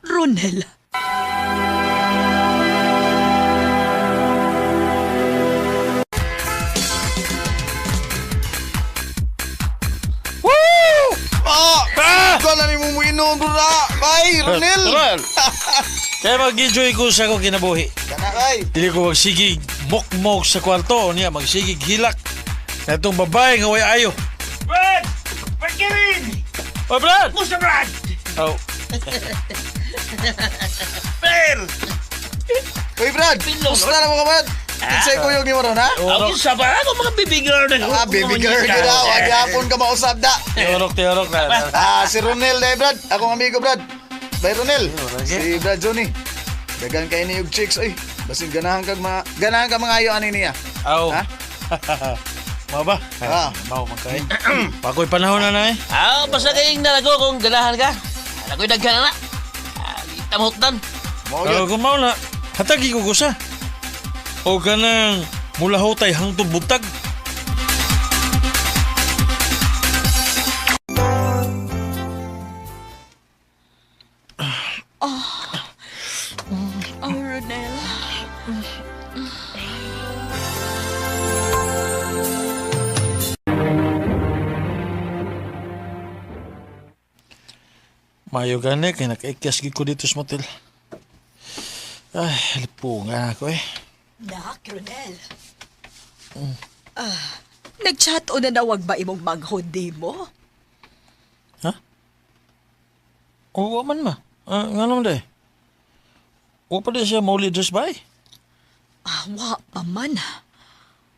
Ronel. Ronel! Ronel! Kaya mag-enjoy ko sa akong kinabuhi. Kanakay! Dili ko magsigig mok-mok sa kwarto niya, magsigig hilak. Sa itong babae nga way ayo. Brad! Brad Kevin! Oh, Brad! Musta, Brad? Oh. Per! Uy, Brad! Musta na mo ka, Brad? Kinsay ko yung ni mo ron, ha? Ako sa ba? Ako mga baby girl na. Baby girl ka daw. Agyapon ka mausap da. Tiyorok na. Si Ronel dahil, Brad. Akong amigo, Brad. Bye, Ronel. Si Brad Johnny. Dagan kayo ni yung chicks, oy. Basin ganahan ka mga ayo ani niya. Aw. Ha? Mau ba? Mau magkain. Pakoy panahon na eh. Basta kayong nalago kung ganahan ka. Ako'y daghan na. Tamutan. Kalau kung mau na, hatagi ko gusa. O ka nang mula hotay hangtong butag. Ronel. Mayo gani, kaya nakaikyas ko dito sa motel. Ay, lipungan ako eh. Nak, Ronel. Nag-chat o na nawag ba imong maghundi mo? Ha? Oo man ma. Nga naman dahi. O pa siya mauli dress ba eh? Wa pa man.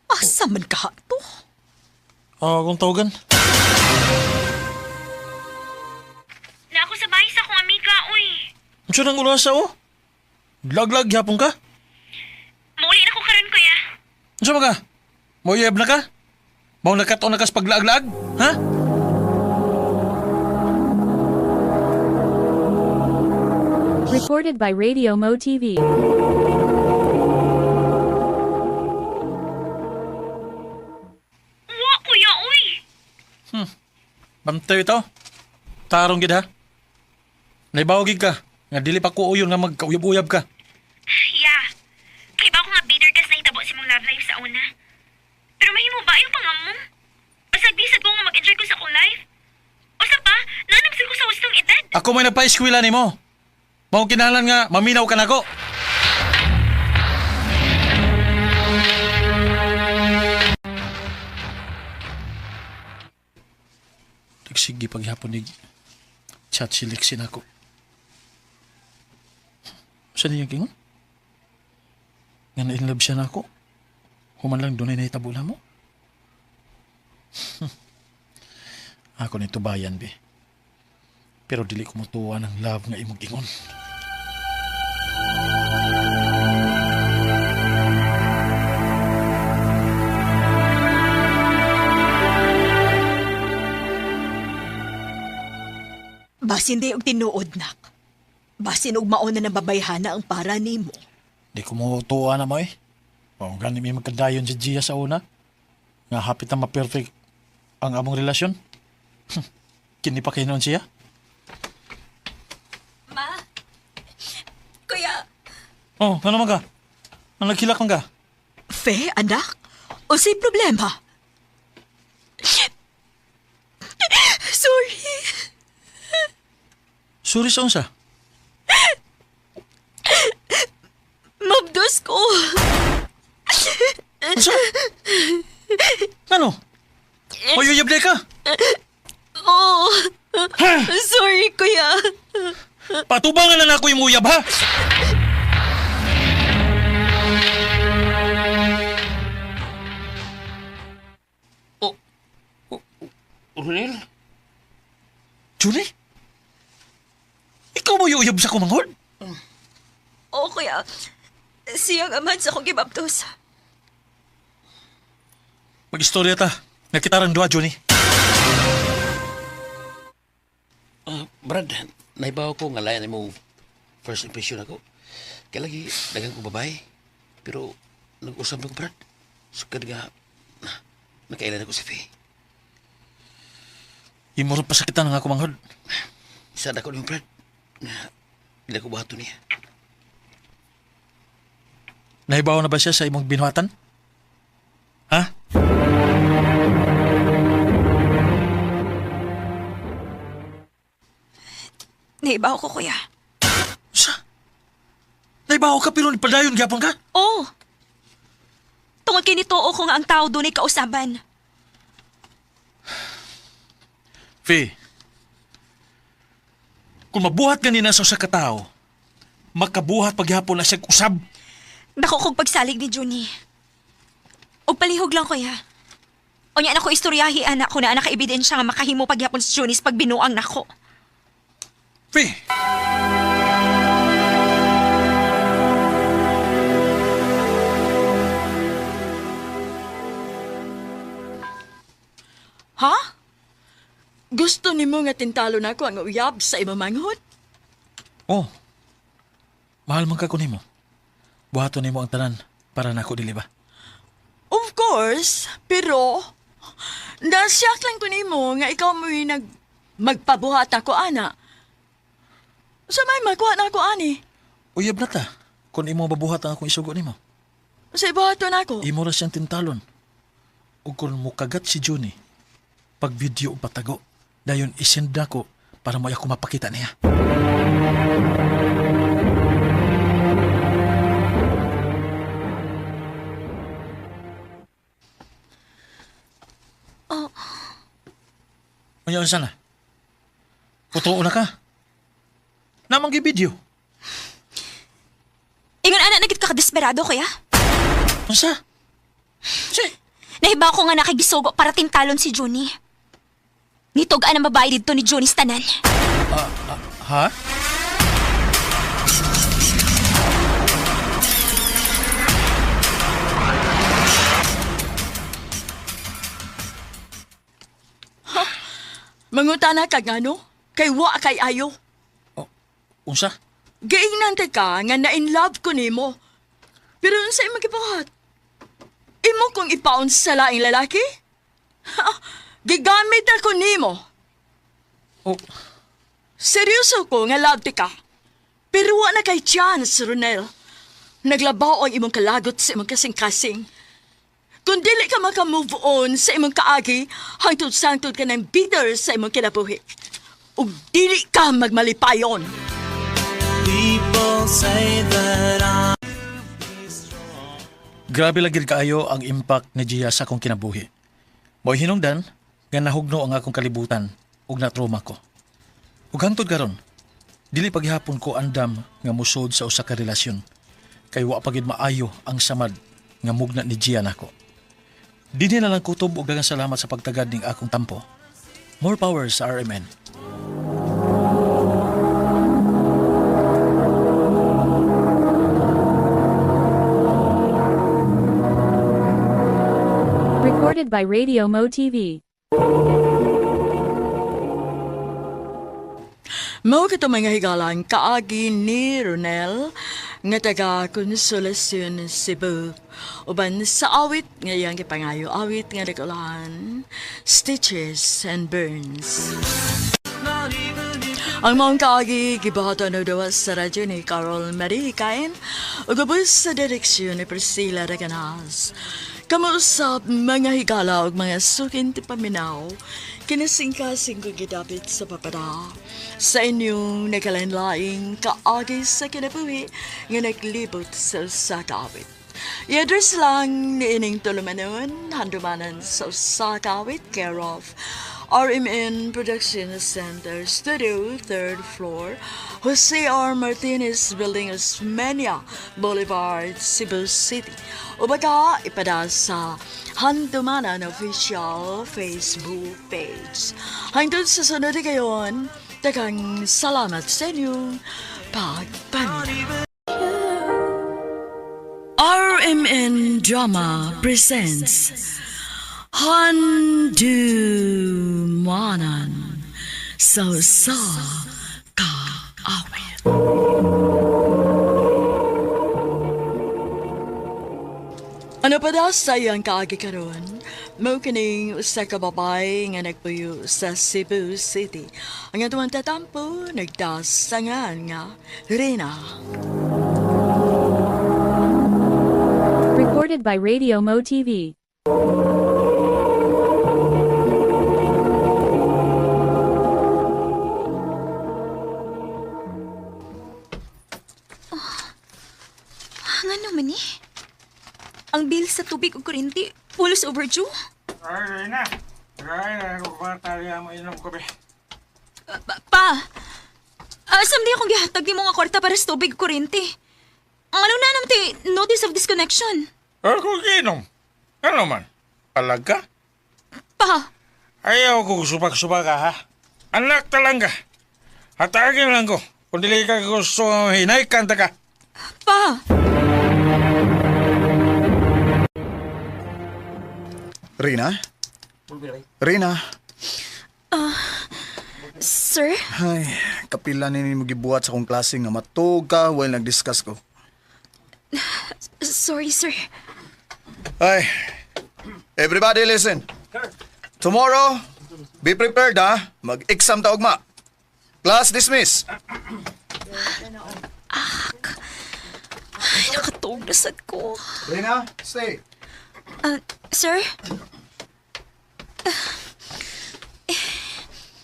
Asa man ka to? Kung tawagan. Na ako sa bahay sa akong amiga, uy. Ano siya nang ulasa o? Laglag yapon ka? Mauli na ko karon, kuya. Ano siya ka? Mauyab na ka? Mau nakataon na kas paglaag-laag? Ha? Recorded by Radio Mo TV. Wa, kuya, uy. Bantay ito. Tarong gid ha. Naibawagig ka. Nga dili pa ko uyon nga magkauyab-uyab ka. Yeah. Kaya ba ako nga bitter kas nahitabo si mong love life sa una? Pero mahimo ba yung pangamo? Pasag-bisag ko nga mag-enjoy ko sa akong life? O sa pa, nanamsig ko sa hustong edad. Ako may nagpa-eskwela ni mo. Mao kinahanglan nga maminaw ka nako. Sige paghapon ni chat si Lexin ako. Saan niya kingon? Nga na-inlove siya na ako. Human lang doon ay nahitabo na mo. Ako nito bayan, be. Pero dili ko mutuwa ng love nga imong ingon. Basin di og tinuod, nak. Basin og mauna na babayhana ang para nimo. Di ko mutuwa na mo eh. O gani may magkadayon si Gia sa una. Nga hapit na ma-perfect ang among relasyon. Kini pa kayo noon siya? Ma? Kuya? Oh, ano man ka? Ang naghilak man ka? Fe, anak? O say problema? Sorry. Sorry sa unsa? Mabdos ko. Unsa? Ano? Mayuyable ka? Oo. Sorry, kuya. Patubangan na ako yung uyab, ha? Ronel? Julie? Ikaw mo uyab sa kumanghod? Oo, kuya. Siyang aman sa akong gibabdos. Mag-istorya ta. Nagkitarang duwa, Julie. Brad, naibaw ko nga layan mo first impression ako. Kaya lagi dagang ko babae. Pero nag-usap ko, Brad. Sukad nga, nakailan ako si Faye. Imurong pasakitan nga kumanghod. Isa na ko niyo, Brad. Hindi ko bahato niya. Nahibaw na ba siya sa imong binuhatan? Ha? Naibaw ko, kuya. Nakaibaho ka pero padayon gyapon ka? Oh! Tungod kay nitoo ko nga ang tao doon ay kausaban. Fe, kung mabuhat ganina sa usa ka tawo, makabuhat paghapon na siya usab. Dako kog pagsalig ni Juni. Og palihog lang kuya. O niya ako istoryahi anak ko na anak ebidensya nga makahimo paghapon sa Junis pag binuang nako. Fe! Ha? Gusto nimo nga tintalo nako ang uyab sa imong manghod? Oh, mahal man ka ko nimo. Buhaton nimo ang tanan para nako dili ba? Of course, pero nasyak lang ko nimo nga ikaw mo yung magpabuhat ako, ana. Sa may magkuha na ako, ani. Uyab na ta. Kung imo mabuhat ang akong isugo nimo. Sa ibuhaton ako. Imo ra siyang tintalon. Ug kung mukagat si Juni, pag video o patago, dayon isend ko para mo ako mapakita niya. Oh. Unya sana. Totoo na ka. Namang gi-video. Ingon anak nagit ka desperado kuya. Unsa? Nahibaw ko nga nakagisugo para tintalon si Juni. Nitog-an ang babae dito ni Juni sa tanan. Ha? Mangutana ka nga, no? Kay wa kay ayo. Unsa? Giingnan ka nga na-in love ko nimo. Pero unsa imong gibuhat? Imo kong ipaon sa laing lalaki? Gigamit ako nimo. Oh. Seryoso ko nga love ka. Pero wa na kay chance, Ronel. Naglabaw ang imong kalagot sa imong kasing-kasing. Kung dili ka maka-move on sa imong kaagi, hangtod-sangtod ka ng bitter sa imong kinabuhi. Ug dili ka magmalipayon. People say that I'm Grabe lagi kaayo ang impact ni Gia sa akong kinabuhi. Mo'y hinungdan, nga nahugno ang akong kalibutan ug na-trauma ko. Ug hangtod karon, dili paghapon ko andam nga musod sa usa ka relasyon. Kay wa pagid maayo ang samad nga mugna ni Gia nako. Dinhi na lang kutob og daghang salamat sa pagtagad ning akong tampo. More power sa RMN. Recorded by Radio Mo TV. Mao kito mga higalang kaagi ni Ronel nga taga Konsolasyon Cebu. Uban sa awit nga iyang gipangayo awit nga nagulahan Stitches and Burns. Ang maong kaagi gibahaton na daw sa radyo ni Carol Marie Hikain ug ubos sa direksyon ni Priscilla Raganas. Kamuusap mga higala ug mga sukin ti paminaw, kinasingkasing ko gidapit sa papada. Sa inyong nakalanlaing kaagi sa kinabuhi nga naglibot sa kawit. I-address lang ni ining tulumanon, handumanan sa kawit, care of RMN Production Center, Studio, 3rd floor, Jose R. Martinez Building, Osmeña Boulevard, Cebu City. O baka ipada sa Handumanan Official Facebook page. Hangtod sa sunod kayon, daghang salamat sa inyong pagpanin. RMN Drama presents Handumanan sa kaawit. Ano pa daw sayang kaagi karon? Mao kining usa ka babay nga nagpuyo sa Cebu City. Ang atuang tatampo nagdasangan nga Rina. Recorded by Radio Mo TV. Nga naman eh. Ang bill sa tubig o kuryente, full overdue. Ay, na. Ay, kumatali mo inom ko, be. Pa, asam di akong gihatag ni mga kwarta para sa tubig o kuryente. Ang ano na naman notice of disconnection. Ako ginom. Ano man? Alaga? Pa, Ayaw ko subak-subak ka, ha? Anak talang ka. Hatagin lang ko. Kung dili ka gusto hinaykan ta ka. pa. Rina? Rina? Sir? Ay, kapila nini mo gibuhat sa akong klase nga matug ka while nag-discuss ko. Sorry, sir. Ay, everybody listen. Tomorrow, be prepared ha. Mag-exam ta ugma. Class dismiss. Ay, nakatog na sad ko. Rina, stay. Sir?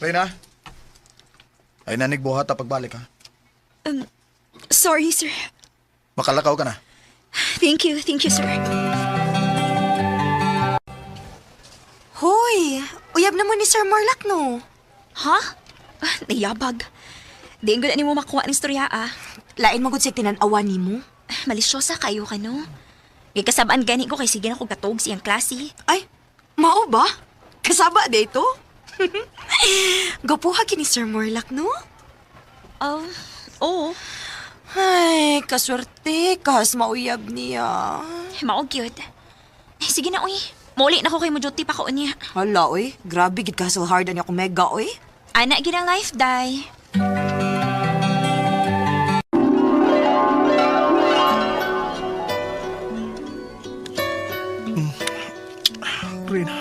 Rina? Ay nanig buhat ta pagbalik ha. Sorry, sir. Makalakaw ka na. Thank you, sir. Hoy, uyab naman ni Sir Marlac, no? Ha? Nayabag. Di ang ni mo makuha ng istorya, ah. Lain magod siya tinanawan ni mo. Malisyosa kayo ka, no? Ikasabaan gani ko kay sige na ko katog siyang klase. Ay, mao ba? Kasaba dito? Gapuha kini Sir Marlac, no? Oo. Ay, kaswerte, kas mauyab niya. Mao cute. Sige na, uy. Muli na ko kay mo duty pa ko niya. Hala, oy. Grabe, gid kasal hard niya ako mega, oy. Anak, ginang life, day. Rina.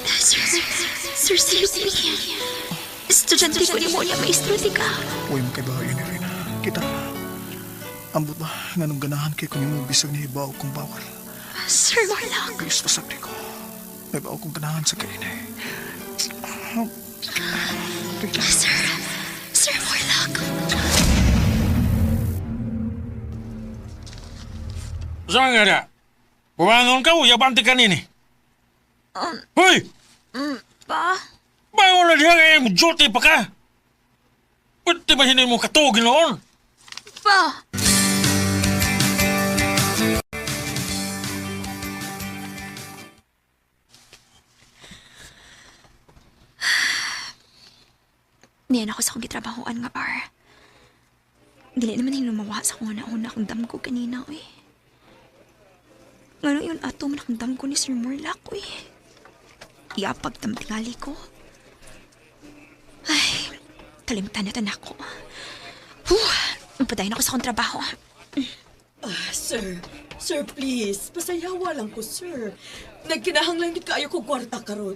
Sir, seriously. Estudyante ko ni mo niya, maestro di ka. Uy, makaibahayan ni Rina. Kita. Ambot ba, nga nung ganahan kay kung yung bisag ni Hibaw kung bawal. Sir, wala. Bilis pasabdi ko. May baw kong ganahan sa kainay. Sir, Morlock. Saan nga na? Bumangon ka, uyabante ka nini. Hoy! Pa? Bangon na diya kaya mo-duty pa ka. Pwede ba hindi mo katugin noon? Pa? Niyan ako sa kong gitrabahoan nga bar. Dili naman hinumawa sa kong una-una akong damgo kanina, uy. Ngano yun ato man akong damgo ni Sir Morlac, uy. Iapag tamtingali ko. Ay, kalimutan na ako. Padayon ako sa kong trabaho. Sir, please. Pasayawa lang ko, sir. Nagkinahanglan gid kaayo ko kwarta karon.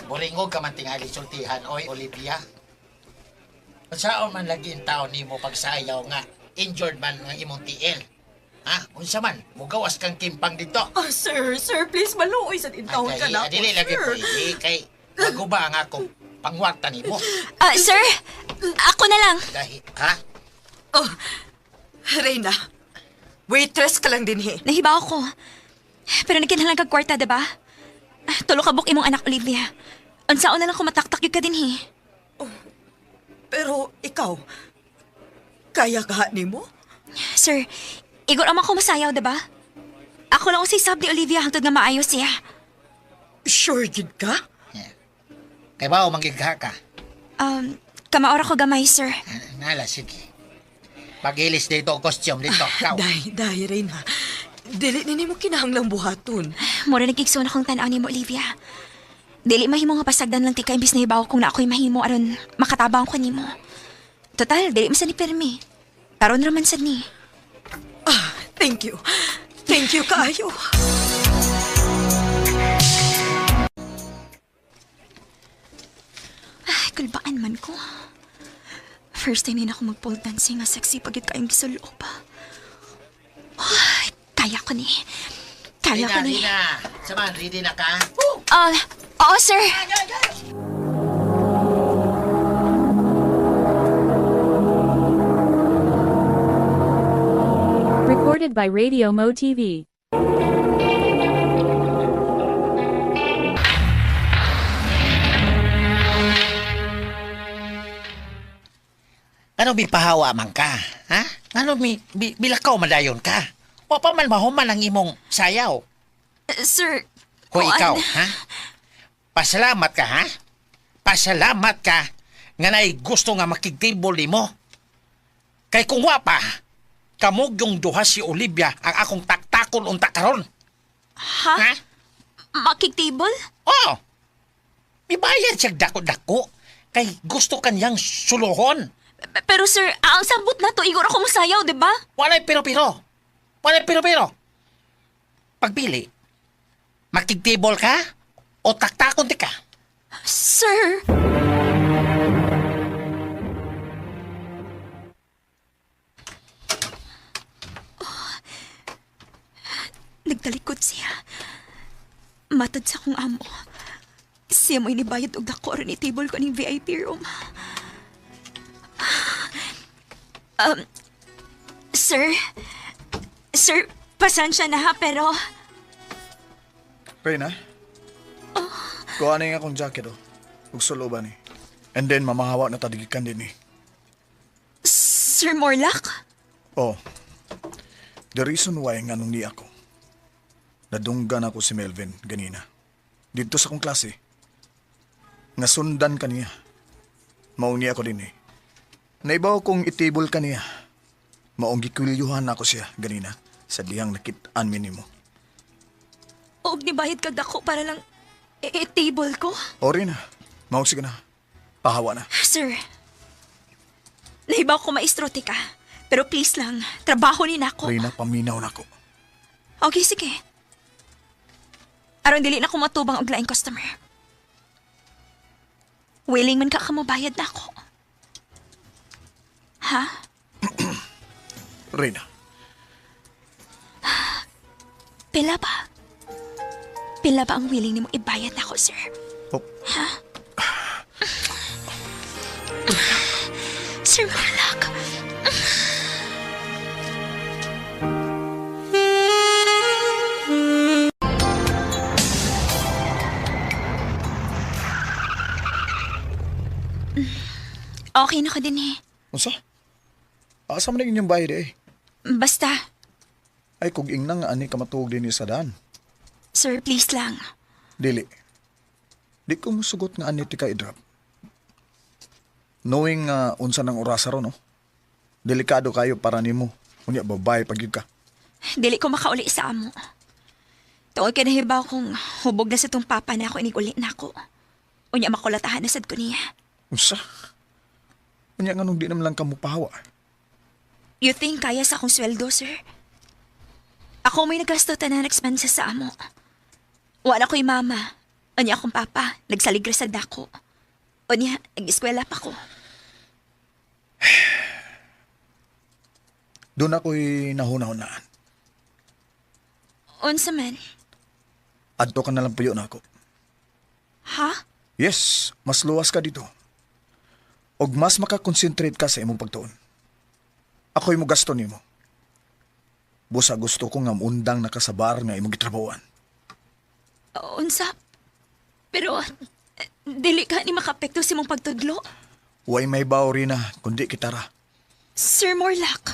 Buringog ka man tingali sultihan, oy, Olivia. Unsaon man lagi ang tao ni mo pagsayaw nga, injured man ng imong tiil. Ha? Unsa man, mugawas kang kimpang dito. Sir, please, maluoy sa intawon ka na ako, Adili lagi sir. pwede, kay maguba ang akong pangwarta ni mo. Sir, ako na lang. Dahil, ha? Oh, Reyna, waitress ka lang din, he. Nahibaw ko. Pero nagkinahanglan kag kwarta, diba? Tulo ka buk imong anak, Olivia. Unsaon na lang kumataktak yung ka din, he. Pero ikaw, kaya ka ni mo? Sir, igor naman ko masayaw, diba? Ako lang usay sab ni Olivia hangtod nga maayos siya. Sure gid ka? Kay ba o manggigha ka? Kamaora ko gamay, sir. Nala, sige. Pag-ilis dito ang costume dito, ikaw. Dahi, Reyna. Dili nini mo kinahanglang buhaton. Mura nagigso na kong tanaw ni mo, Olivia. Dili mahimo nga pasagdan lang tika imbis na ibaw kung na ako'y mahimo aron makatabang ko ni mo. Total, dili man sa ni permi. Taron raman sa ni. Thank you. Thank you kaayo. Ay, kulbaan man ko. First time yun ako mag-pole dancing nga sexy pagit kayong gisulo pa. Ay, kaya ko ni. Kaya ko ni. Rina, saman, ready na ka? Oo, sir. Recorded by Radio Mo TV. Ano pahawa man ka? Ha? Ano bilakaw madayon ka? Wa pa man mahuman ang imong sayaw. Sir, Hoy ikaw, ha? Pasalamat ka, ha? Pasalamat ka nga na'y gusto nga makigtable nimo. Kay kung wa pa, kamog yung duha si Olivia ang akong taktakon unta karon. Ha? Makigtable? Oo. Ibayad siya dako-dako kay gusto kanyang suluhon. Pero sir, ang sabot na to, igor ako masayaw, di ba? Walay pero-pero. Walay pero-pero. Pagpili, makigtable ka o taktakon ti ka? Sir! Nagtalikod siya. Matod sa kong amo. Siya mo'y nibayad og dako rin table ko ning VIP room. Sir? Sir, pasensya na ha, pero... Reyna? Kuha na yung akong jacket, oh. Huwag sulo ba ni? And then, mamahawa na tadigikan din, eh. Sir Morlock? Oh. The reason why nga nung ni ako, nadunggan ako si Melvin ganina. Dito sa akong klase. Nga sundan ka niya. Mauni ako din, eh. Naibaw kong itable ka niya. Maong gikulyuhan ako siya ganina sa dihang nakitaan minimo. Og nibayad kag dako para lang table ko? O rin na. Maong sige na. Pahawa na. Sir, nahibaw ko maestro ka. Pero please lang, trabaho ni nako. Reyna, paminaw na ako. Okay, sige. Aron dili na ko matubang og laing customer. Willing man ka mabayad na ako. Ha? Reyna. Pila ba? Pila ba ang willing ni mo ibayad na ako, sir? Oh. Ha? Sir Morlock. Okay na ko din eh. Unsa? Asa man inyong bayad eh? Basta, Ay, kung ing nang ani ka matuog din sa daan. sir, please lang. Dili. Di ko musugot nga ani ti ka i-drop. Knowing unsa ng orasa ron, no? Delikado kayo para nimo. Unya babay pag yun ka. Dili ko makauli sa amo. Tuod ka nahibaw kung hubog na sa tong papa na ako iniguli na ako. Unya makulatahan na sad ko niya. Unsa? Unya nga nung di naman lang ka mupahawa. You think kaya sa akong sweldo, sir? Ako may nagasto tanan expenses sa amo. Wala ko'y mama. Unya akong papa, nagsaligre sa dako. Unya, nag-eskwela pa ko. Doon ako'y nahuna-hunaan. Unsa man? Adto ka na lang puyo na ako. Ha? Yes, mas luwas ka dito. Og mas makakonsentrate ka sa imong pagtuon. Ako'y mo gasto nimo. Busa gusto ko nga undang nakasabar nga imong gitrabawan. Unsa? Pero, dili ka ni makapekto sa mong pagtudlo? Huwag may bauri na kundi kitara. Sir Morlock.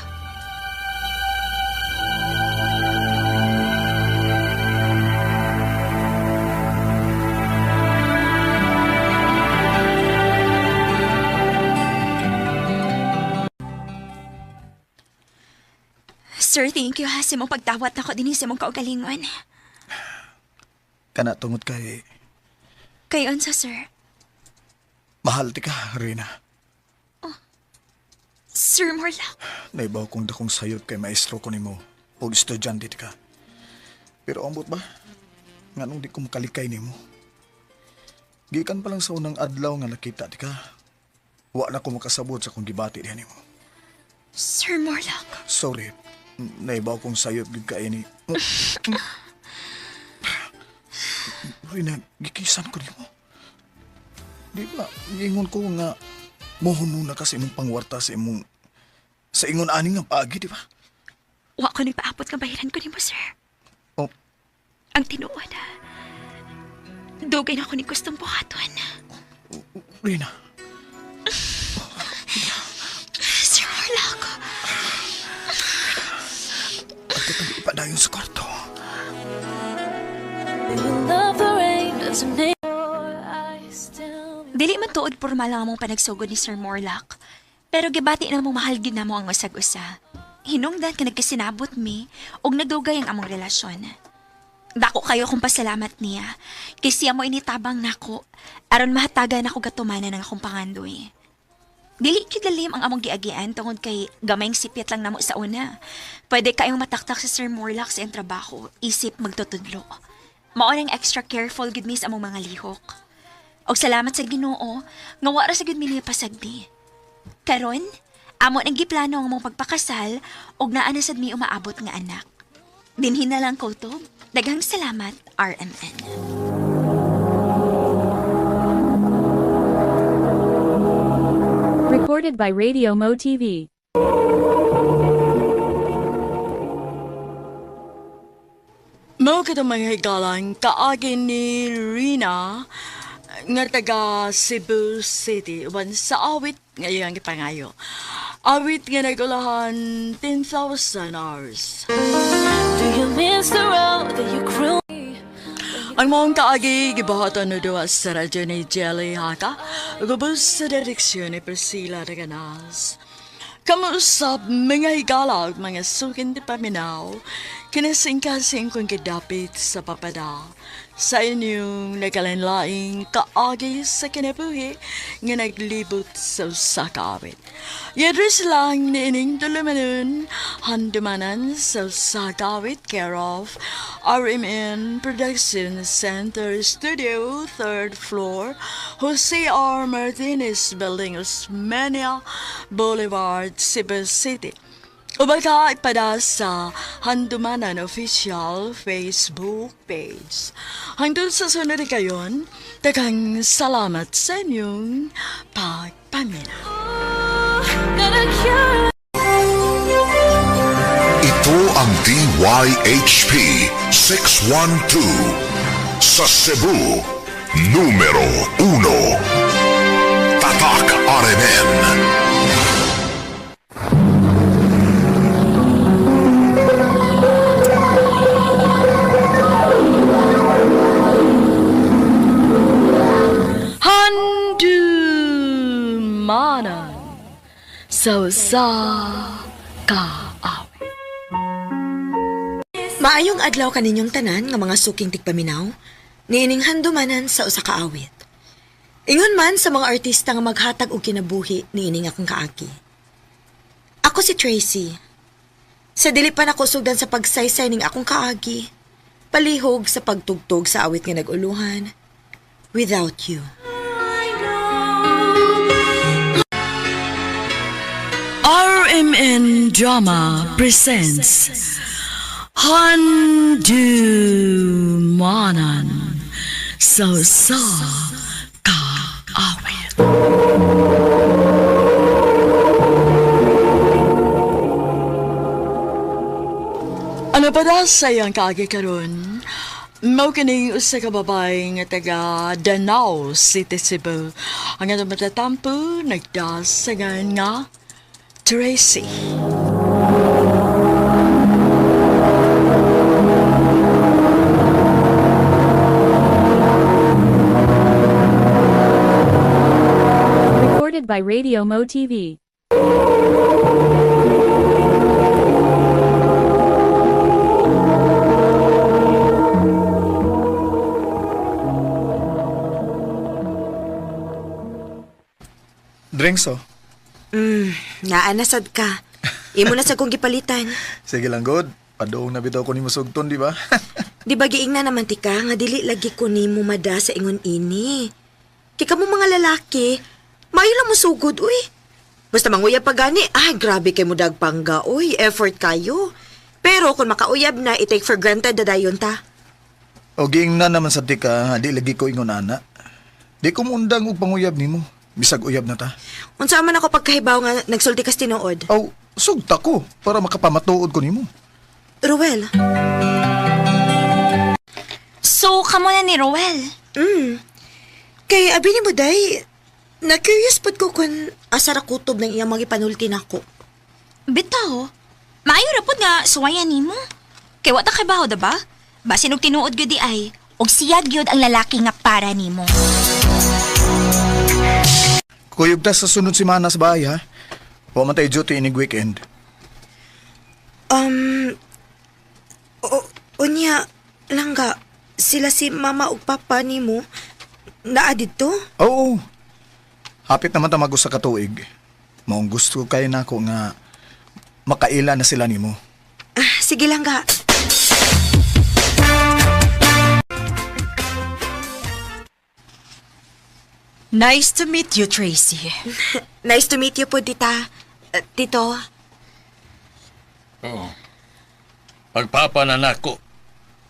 Sir, thank you ha sa mong pagtawat na ko din sa mong kaugalingon. Kana tungod kay Kayon sa sir. mahal ti ka, Reyna. Sir Morlock. Naibaw kong dakong sayot kay maestro ko nimo og estudyante ti ka. Pero ambot ba? Nganong di ko makalikay nimo. Gikan pa lang sa unang adlaw nga nakita ti ka. Wa na ko makasabot sa kong gibati diha nimo. Sir Morlock. Sorry. Naibaw kong sayot gid kay ni. Reyna, gikisan ko nimo. Di ba, ingon ko nga mohuno na kasi imong pangwarta sa ingon ani nga paagi, di ba? Wa ko nagpaabot nga bayaran ko nimo, sir. Oh. Ang tinuod, dugay na ako ni gustong buhaton. Rina. Sir Morlock. At itong ipadayon sa kwarto. Dili man tuod pormal lang among panagsugod ni Sir Morlock. Pero gibati na mong mahal gid namo ang usag-usa. Hinungdan ka nagkasinabot mi og nagdugay ang among relasyon. Dako kayo kung pasalamat niya kay siya mo initabang nako aron mahatagan ako gatumanan ng akong pangandoy. Dili gid lalim ang among giagian tungod kay gamayng sipyat lang namo sa una. Pwede kayong mataktak sa Sir Morlock sa iyang trabaho, isip magtutudlo. Mao nang extra careful gid mi sa among mga lihok. Og salamat sa Ginoo nga wara sa gid mi niya pasagdi. Karon, amo nang giplano ang mong pagpakasal og naa na sad mi umaabot nga anak. Dinhin na lang ko to. Daghang salamat, RMN. Recorded by Radio Mo TV. Mao kita mga higalan kaagi ni Rina nga taga Cebu City uban sa awit nga iyang gipangayo. Awit nga nagulahan 10,000 hours. Do you miss the road that you grew? Ang mong kaagi gibahatan na duwa sa radyo ni Jelly Haka gubos sa direksyon ni Priscilla Reganas. Kamusap mga higalag mga sukin di paminaw kinasingkasing kong kidapit sa papada sa inyong nagalanlaing kaagi sa kinabuhi nga naglibot sa usakawit. Yadres lang ni ining tulumanon handumanan sa usakawit care of RMN Production Center Studio 3rd floor Jose R. Martinez Building Osmeña Boulevard, Cebu City. Ubaga ipada sa Handumanan Official Facebook page. Hangtod sa sunod kayon, daghang salamat sa inyong pagpamina. Ito ang DYHP 612 sa Cebu, numero 1. Tatak RMN. Handumanan sa kaawit. Maayong adlaw kaninyong tanan nga mga suking tigpaminaw, niining handumanan sa usa ka awit. Ingon man sa mga artista nga maghatag og kinabuhi niining akong kaagi. Ako si Tracy. Sa dili pa nako sugdan sa pagsaysay ning akong kaagi, palihog sa pagtugtog sa awit nga naguluhan, Without You. RMN Drama presents Handumanan sa kaawit. Ano pa da sayang kaagi karon? Mao kining usa ka babae nga taga Danao City, Cebu. Ang atong matatampo nagdasagan nga Tracy. Recorded by Radio Mo TV. Drinks, oh. Naanasad ka. Imo na sa kong gipalitan. Sige lang, God. Padoong nabitaw ko ni Musugton, di ba? Di ba giing na naman tika nga dili lagi ko ni mo mada sa ingon ini. Kika mo mga lalaki, mayo lang mo sugod, uy. Basta manguyab pa gani, grabe kay mo dagpangga, uy. Effort kayo. Pero kung makauyab na, i-take for granted na dayon ta. O giing na naman sa tika, di lagi ko ingon ana. Di ko mundang og panguyab nimo. Bisag uyab na ta. Unsa man ako pagkahibaw nga nagsulti kas tinuod? Aw, sugta ko para makapamatuod ko nimo. Rowel. So, kamo na ni Rowel? Kay abi ni mo, day, na-curious pod ko kung asa ra kutob ng iyang mga ipanulti nako. Bitaw, maayo ra pod nga suwayan nimo. Kay wata kay baho da ba? Basin og tinuod gyud di ay, og siya gyud ang lalaki nga para nimo. Kuyog ta sa sunod semana sa bahay, ha? Huwag man tayo duty inig weekend. Unya, langga, sila si mama ug papa nimo naa dito? Oo. Hapit naman ta mag-usa ka tuig. Maong gusto kay nako nga makaila na sila nimo. Sige langga. Nice to meet you, Tracy. Nice to meet you po, tita. Tito. Oo. Pagpapa na nako.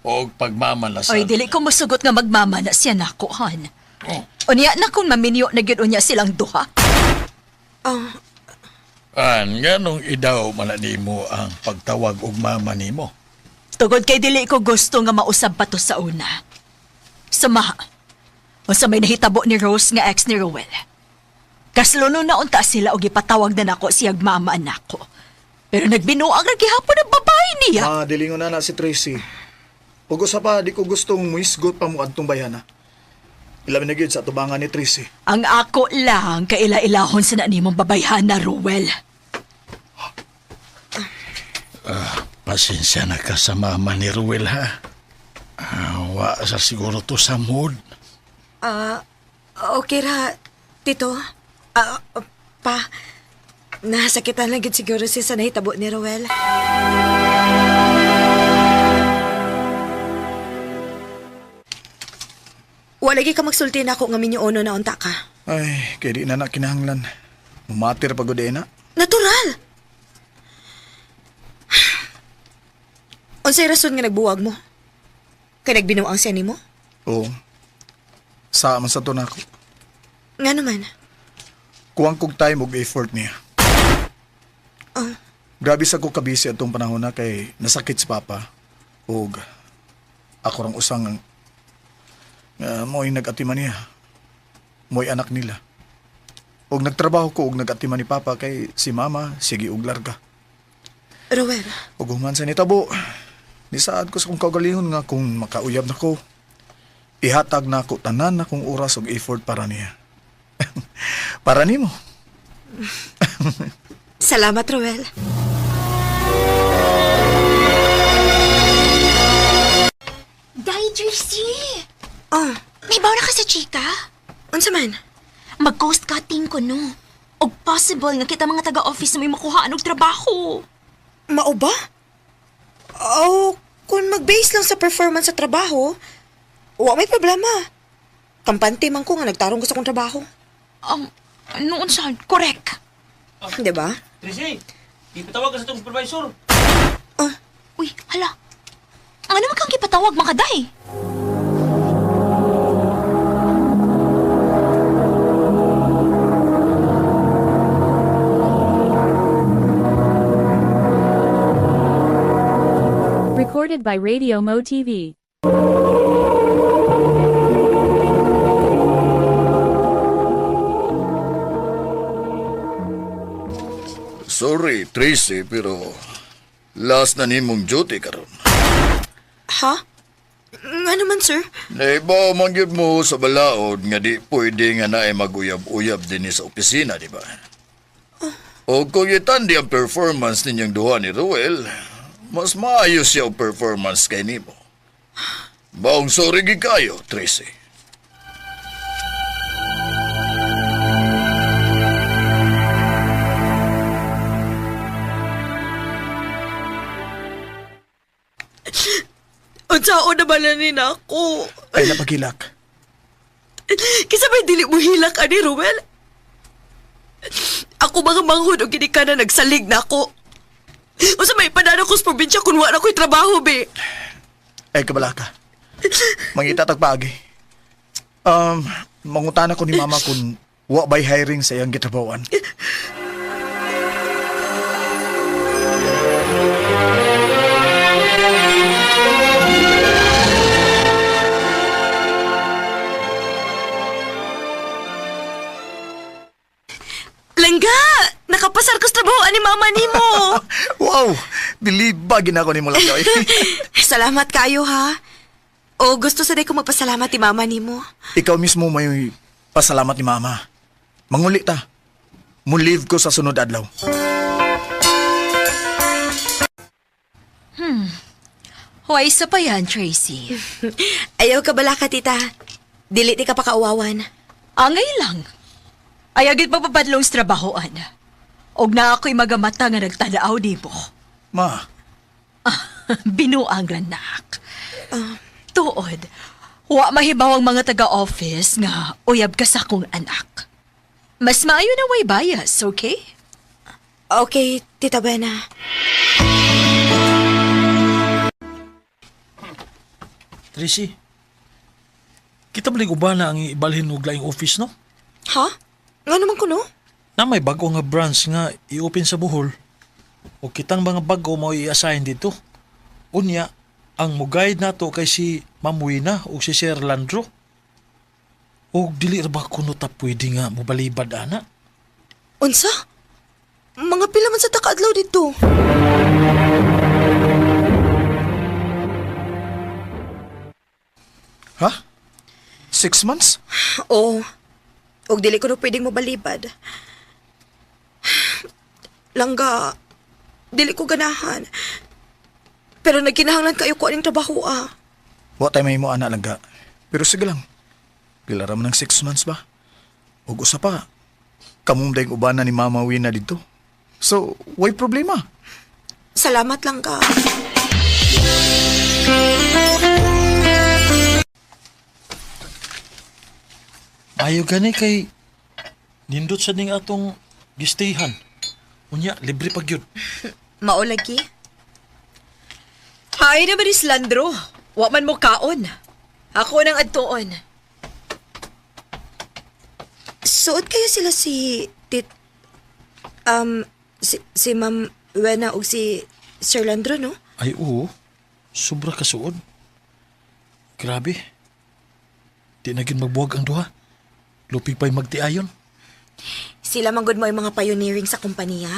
O pagmamalasan. Oy, dili ko musugot nga magmama na siya nako, han. Oh. Unya na kung maminyo na gyud unya silang duha. Nganong idaw man nimo ang pagtawag og mama nimo? Tugod kay dili ko gusto nga mausab pa to sa una. Sama. Unsa may nahitabo ni Rose nga ex ni Rowel. Kasluno na unta sila og ipatawag na nako siyag mama nako. Pero nagbinuang ra gihapon ang babae niya. Dilingon na si Tracy. Ug usa pa, di ko gustong muisgot pa mo adtong bayana. Ilabi na gyud sa tubangan ni Tracy. Ang ako lang kaila-ilahon sa nanimong babayhan na Rowel. Pasensya na ka sa mama ni Rowel, ha? Wa sa siguro to sa mood. Okay ra, tito. Pa, nasakitan lang gid siguro siya sa nahitabo ni Rowel. Walagi ka magsulti na ako nga minyoono na unta ka. Ay, kay di na kinahanglan. Mumatir pa gud na. Natural! Unsay rason nga nagbuwag mo? Kay nagbinuang siya nimo? Oo. Sa man sa to nako. Nga naman. Kuwang kog time ug effort niya. Grabe sa ko kabisi atong panahon na kay nasakit si Papa. Ug ako rang usang mo'y nag-atiman niya. Mo'y anak nila. Ug nagtrabaho ko ug nag-atiman ni Papa kay si Mama sige ug larga. Rowel. Ug human sa nitabo, nisaad ko sa kong kaugalingon nga kung makauyab na ko, ihatag na ako tanan na kong oras ug effort para niya. Para nimo. Salamat, Rowel. Day, Tracy! May bawa na ka sa chika? Unsa man? Mag-coast cutting ko, no? Og possible nga kita mga taga-office na may makuhaan og trabaho. Mao ba? Kung mag-base lang sa performance sa trabaho, wa may problema. Kampante man ko nga nagtarong ko sa kong trabaho. Noon saan? Correct. Diba? Tracy, ipatawag ka sa itong supervisor. Uy, hala. Ano naman kang kipatawag, mga day? Recorded by Radio Mo TV. Sorry, Tracy, pero last na nimong duty karon. Ha? Nga naman, sir? Naibaw mangyod mo sa balaod nga di pwede nga na ay maguyab-uyab din sa opisina, di ba? O kung itandi ang performance ninyong duha ni Rowel, mas maayos siya ang performance kay nimo. Baong sorry gid kayo, Tracy. Unsaon naman na ni nako? Ay napagilak. Kisa may dili mo hilak, ani, Rowel? Ako mga manghod o gini ka na nagsalig na ako. O sa may panana ko sa probinsya kung wala ko'y trabaho, be. Ay kabala ka. Mangitatag paagi. Mangutana ko ni Mama kung wa ba'y hiring sa iyang gitrabawan. nakapasar ko sa trabaho ni mama nimo. Wow! Bilibagin ako ni mo lang, Joy. Salamat kayo, ha? O gusto sa day ko magpasalamat ni mama nimo. Ikaw mismo may pasalamat ni Mama. Manguli ta. Mu-leave ko sa sunod adlaw. Huwag isa pa yan, Tracy. Ayaw ka bala ka, tita. Dili di ka pa kauwawan. Angay lang. Ayagit papapadlong sa trabahoan. Og na ako'y magamata nga nagtadaaw di mo. Ma. Binuang ranak. Tuod, wa mahibaw ang mga taga-office nga uyab ka sa akong anak. Mas maayo na way bias, okay? Okay, Tita Buena. Tracy, kita maling ubana ang ibalhin og laing office, no? Ha? Nga naman ko, no? Na may bago nga branch nga i-open sa Bohol. O kitang mga bago mo i-assign dito. Unya, ang mugayad nato kay si Ma'am Wina o si Sir Landro. O dili ra ba kuno ta pwede nga mobalibad ana? Unsa? Mga pila man sa takaadlaw dito. Ha? 6 months? Oo. Og dili ko na pwedeng mabalibad. Langga, dili ko ganahan. Pero nagkinahanglan kayo ko aning trabaho, Wa tayo may mo ana lang ga. Pero sige lang. Pila ra man ng 6 months ba? Ug usa pa. Kamong dayong ubana ni Mama Wina dito. So, way problema. Salamat lang ka. Ayaw gani kay nindot sa ning atong gistayhan. Unya, libre pag yun. Mao lagi. Hay na ba ni Slandro? Wa man mo kaon. Ako nang adtuon. Suot kayo sila si si Ma'am Wena o si Sir Landro, no? Ay oo, sobra kasuod. Grabe. Di na gid magbuwag ang duha. Lupig pa'y magtiayon. Sila manggod mo yung mga pioneering sa kumpanya.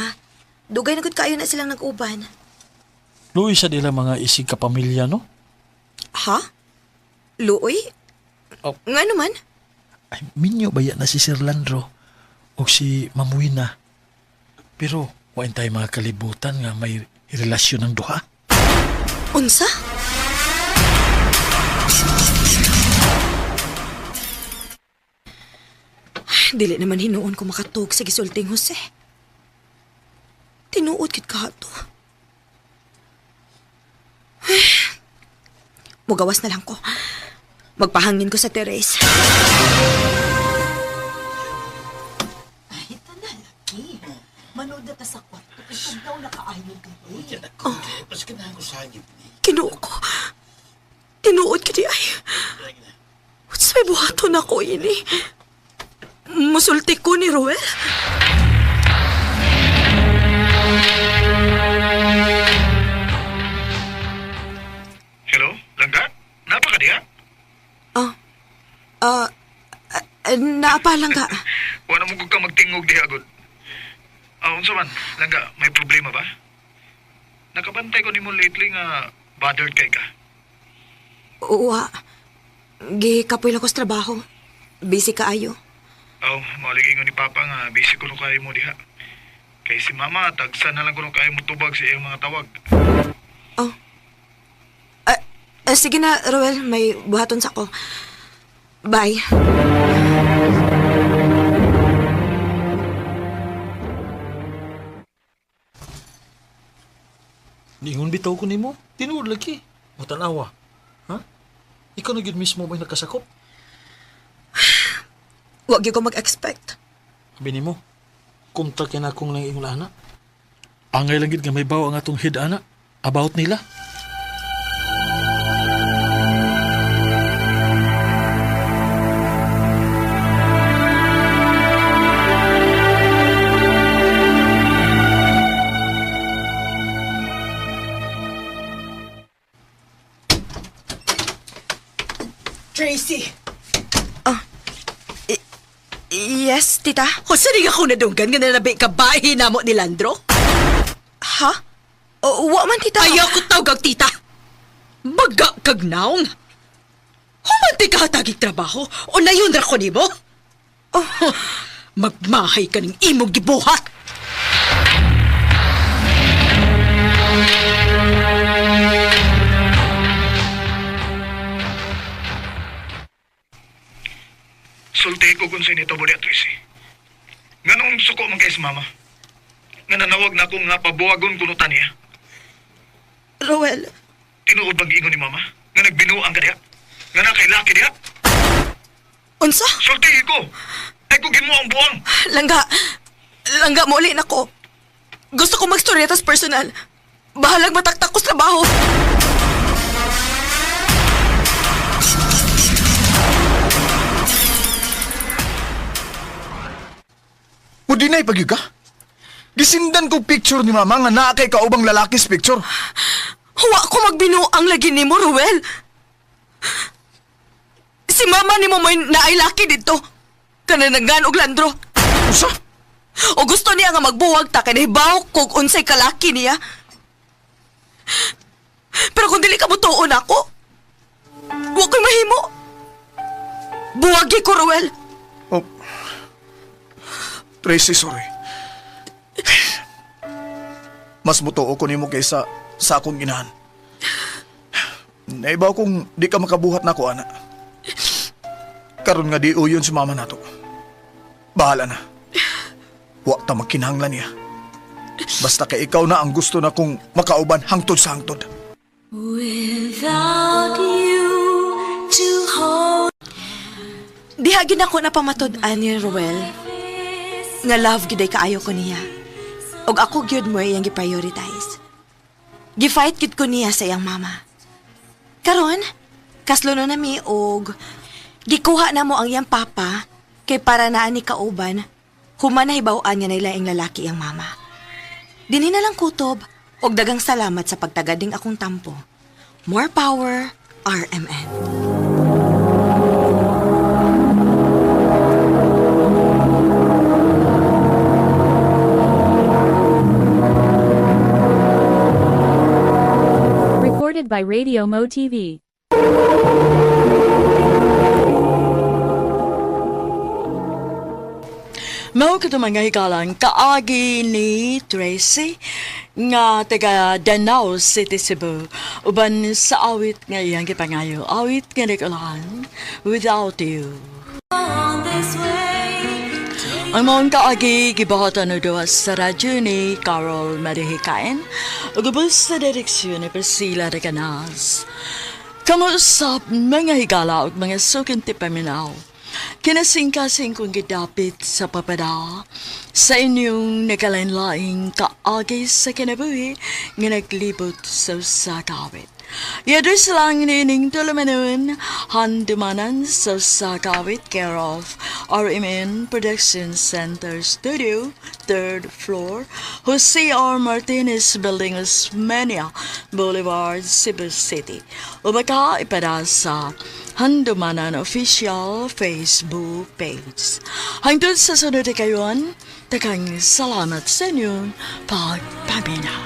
Dugay na gud kayo na silang nag-uban. Luoy sa nila mga isig kapamilya, no? Ha? Luoy? Oh. Nga naman? Ay, minyo baya na si Sir Landro o si Ma'am Wina. Pero, wain tayo mga kalibutan nga may relasyon ng duha. Unsa? Dili naman hinuon ko makatug sa gisulting Jose. Tinuod kit kato. Mugawas na lang ko. Magpahangin ko sa teres. Ay, ito na laki. Manood na ta sa kwarto. Kung daw nakaayon ka eh. Mas ka na ako sa hangin. Kinuo ko. Tinuod ka di ay. What's may buhaton ako ini? Musulti ko ni Roel. Hello, Langga? Napa ka diha? Naapa lang ka. Wala mo kung ka magtingog diha, good. Unsa man, Langga, may problema ba? Nakabantay ko nimo lately nga bothered kay ka. Uwa. Gikapoy lang ko sa trabaho. Busy ka ayo. Maliging ni Papa nga busy ko nung kayo mo diha. Kay si Mama, tagsa na lang ko nung kayo mo tubag sa iyong mga tawag. Sige na, Roel. May buhaton sa ko. Bye. Ningon bitaw ko nimo, tinuod lagi. O tanawa. Ha? Ikaw na gid mismo may nakasakop. Huwag ko mag-expect. Sabi nimo, kumta kina akong nang ingon ana. Angay lang gid nga may bawa ang atong head ana about nila. Tracy! Yes? Yes, tita? O saan nga ako nadunggan nga nalabi ka bahay na mo ni Landro? Ha? Wa man, tita. Ayaw ko tawag tita. Baga kag naong. Humanti ka hatagig trabaho o nayon ra ko nimo? Magmahay ka ng imong gibuhat. Sulti ko kung sino ito, Beatrice. Nganong suko man kay sa mama? Nga nanawag na akong nga pabuwagon kunutan niya. Roel. Tinuod bang ingon ni mama? Nga nagbinuang ka diya? Nga na kay laki diya? Unsa? Sulti ko! Ay kugin mo ang buwang! Langga mo ulit ako. Gusto ko magstoryetas personal. Bahalag mataktak ko sa trabaho. O di na ipagyo ka? Gisindan ko picture ni mama nga naa kay kaubang lalakis picture. Huwa ko magbinuang lagi ni mo, Ruel. Si mama ni mo may naay-laki dito. Kananagan og Landro. Usa? O gusto niya nga magbuwag ta kanibaw kung unsay kalaki niya. Pero kung dili ka butuon ako, huwa ko'y mahimo. Buwagi ko, Ruel. Oh. Tracy, sorry. Mas butuo ko nimo kaysa sa akong inahan. Naibaw kung di ka makabuhat na ko, ana. Karon nga di uyon si mama nato. Bahala na. Wa ta magkinahanglan niya. Basta kay ikaw na ang gusto na kong makauban hangtod sa hangtod. Without you to hold. Dihagin ako na pamatud-an ni Ruel. Nga love giday kaayo ko niya. Og ako gyud mo iyang gi-prioritize. Gi-fight gid ko niya sa iyang mama. Karon, kaslo na mi og gikuha na mo ang iyang papa kay para naa ni kauban human na hibaw-an niya na ilaing lalaki iyang mama. Dinhi na lang kutob og dagang salamat sa pagtagading akong tampo. More power, RMN. Recorded by Radio Mo TV. Mao ka mga hikalang kaagi ni Tracy nga taga Danao City, Cebu. Uban sa awit nga iyang gipangayo. Awit nga nagulahan, Without You. Ang mga kaagi gibahatan na doon sa radyo ni Carol Marihikain o gabos sa direksyon ni Priscilla Recanas. Kamusap mga higala o mga sukinti paminaw. Kinasing-kasing kong gidapit sa papada sa inyong nagalain-laing kaagi sa kinabuhi nga naglibot sa sakawit. Yadus lang nining tulumanon handumanan sa sakawit care of RMN Production Center Studio, 3rd floor, Jose R. Martinez Building, Osmeña Boulevard, Cebu City. Ubaka ipada sa Handumanan Official Facebook page. Hangtod sa sunod na kayon, takang salamat sa inyong pagpaminaw.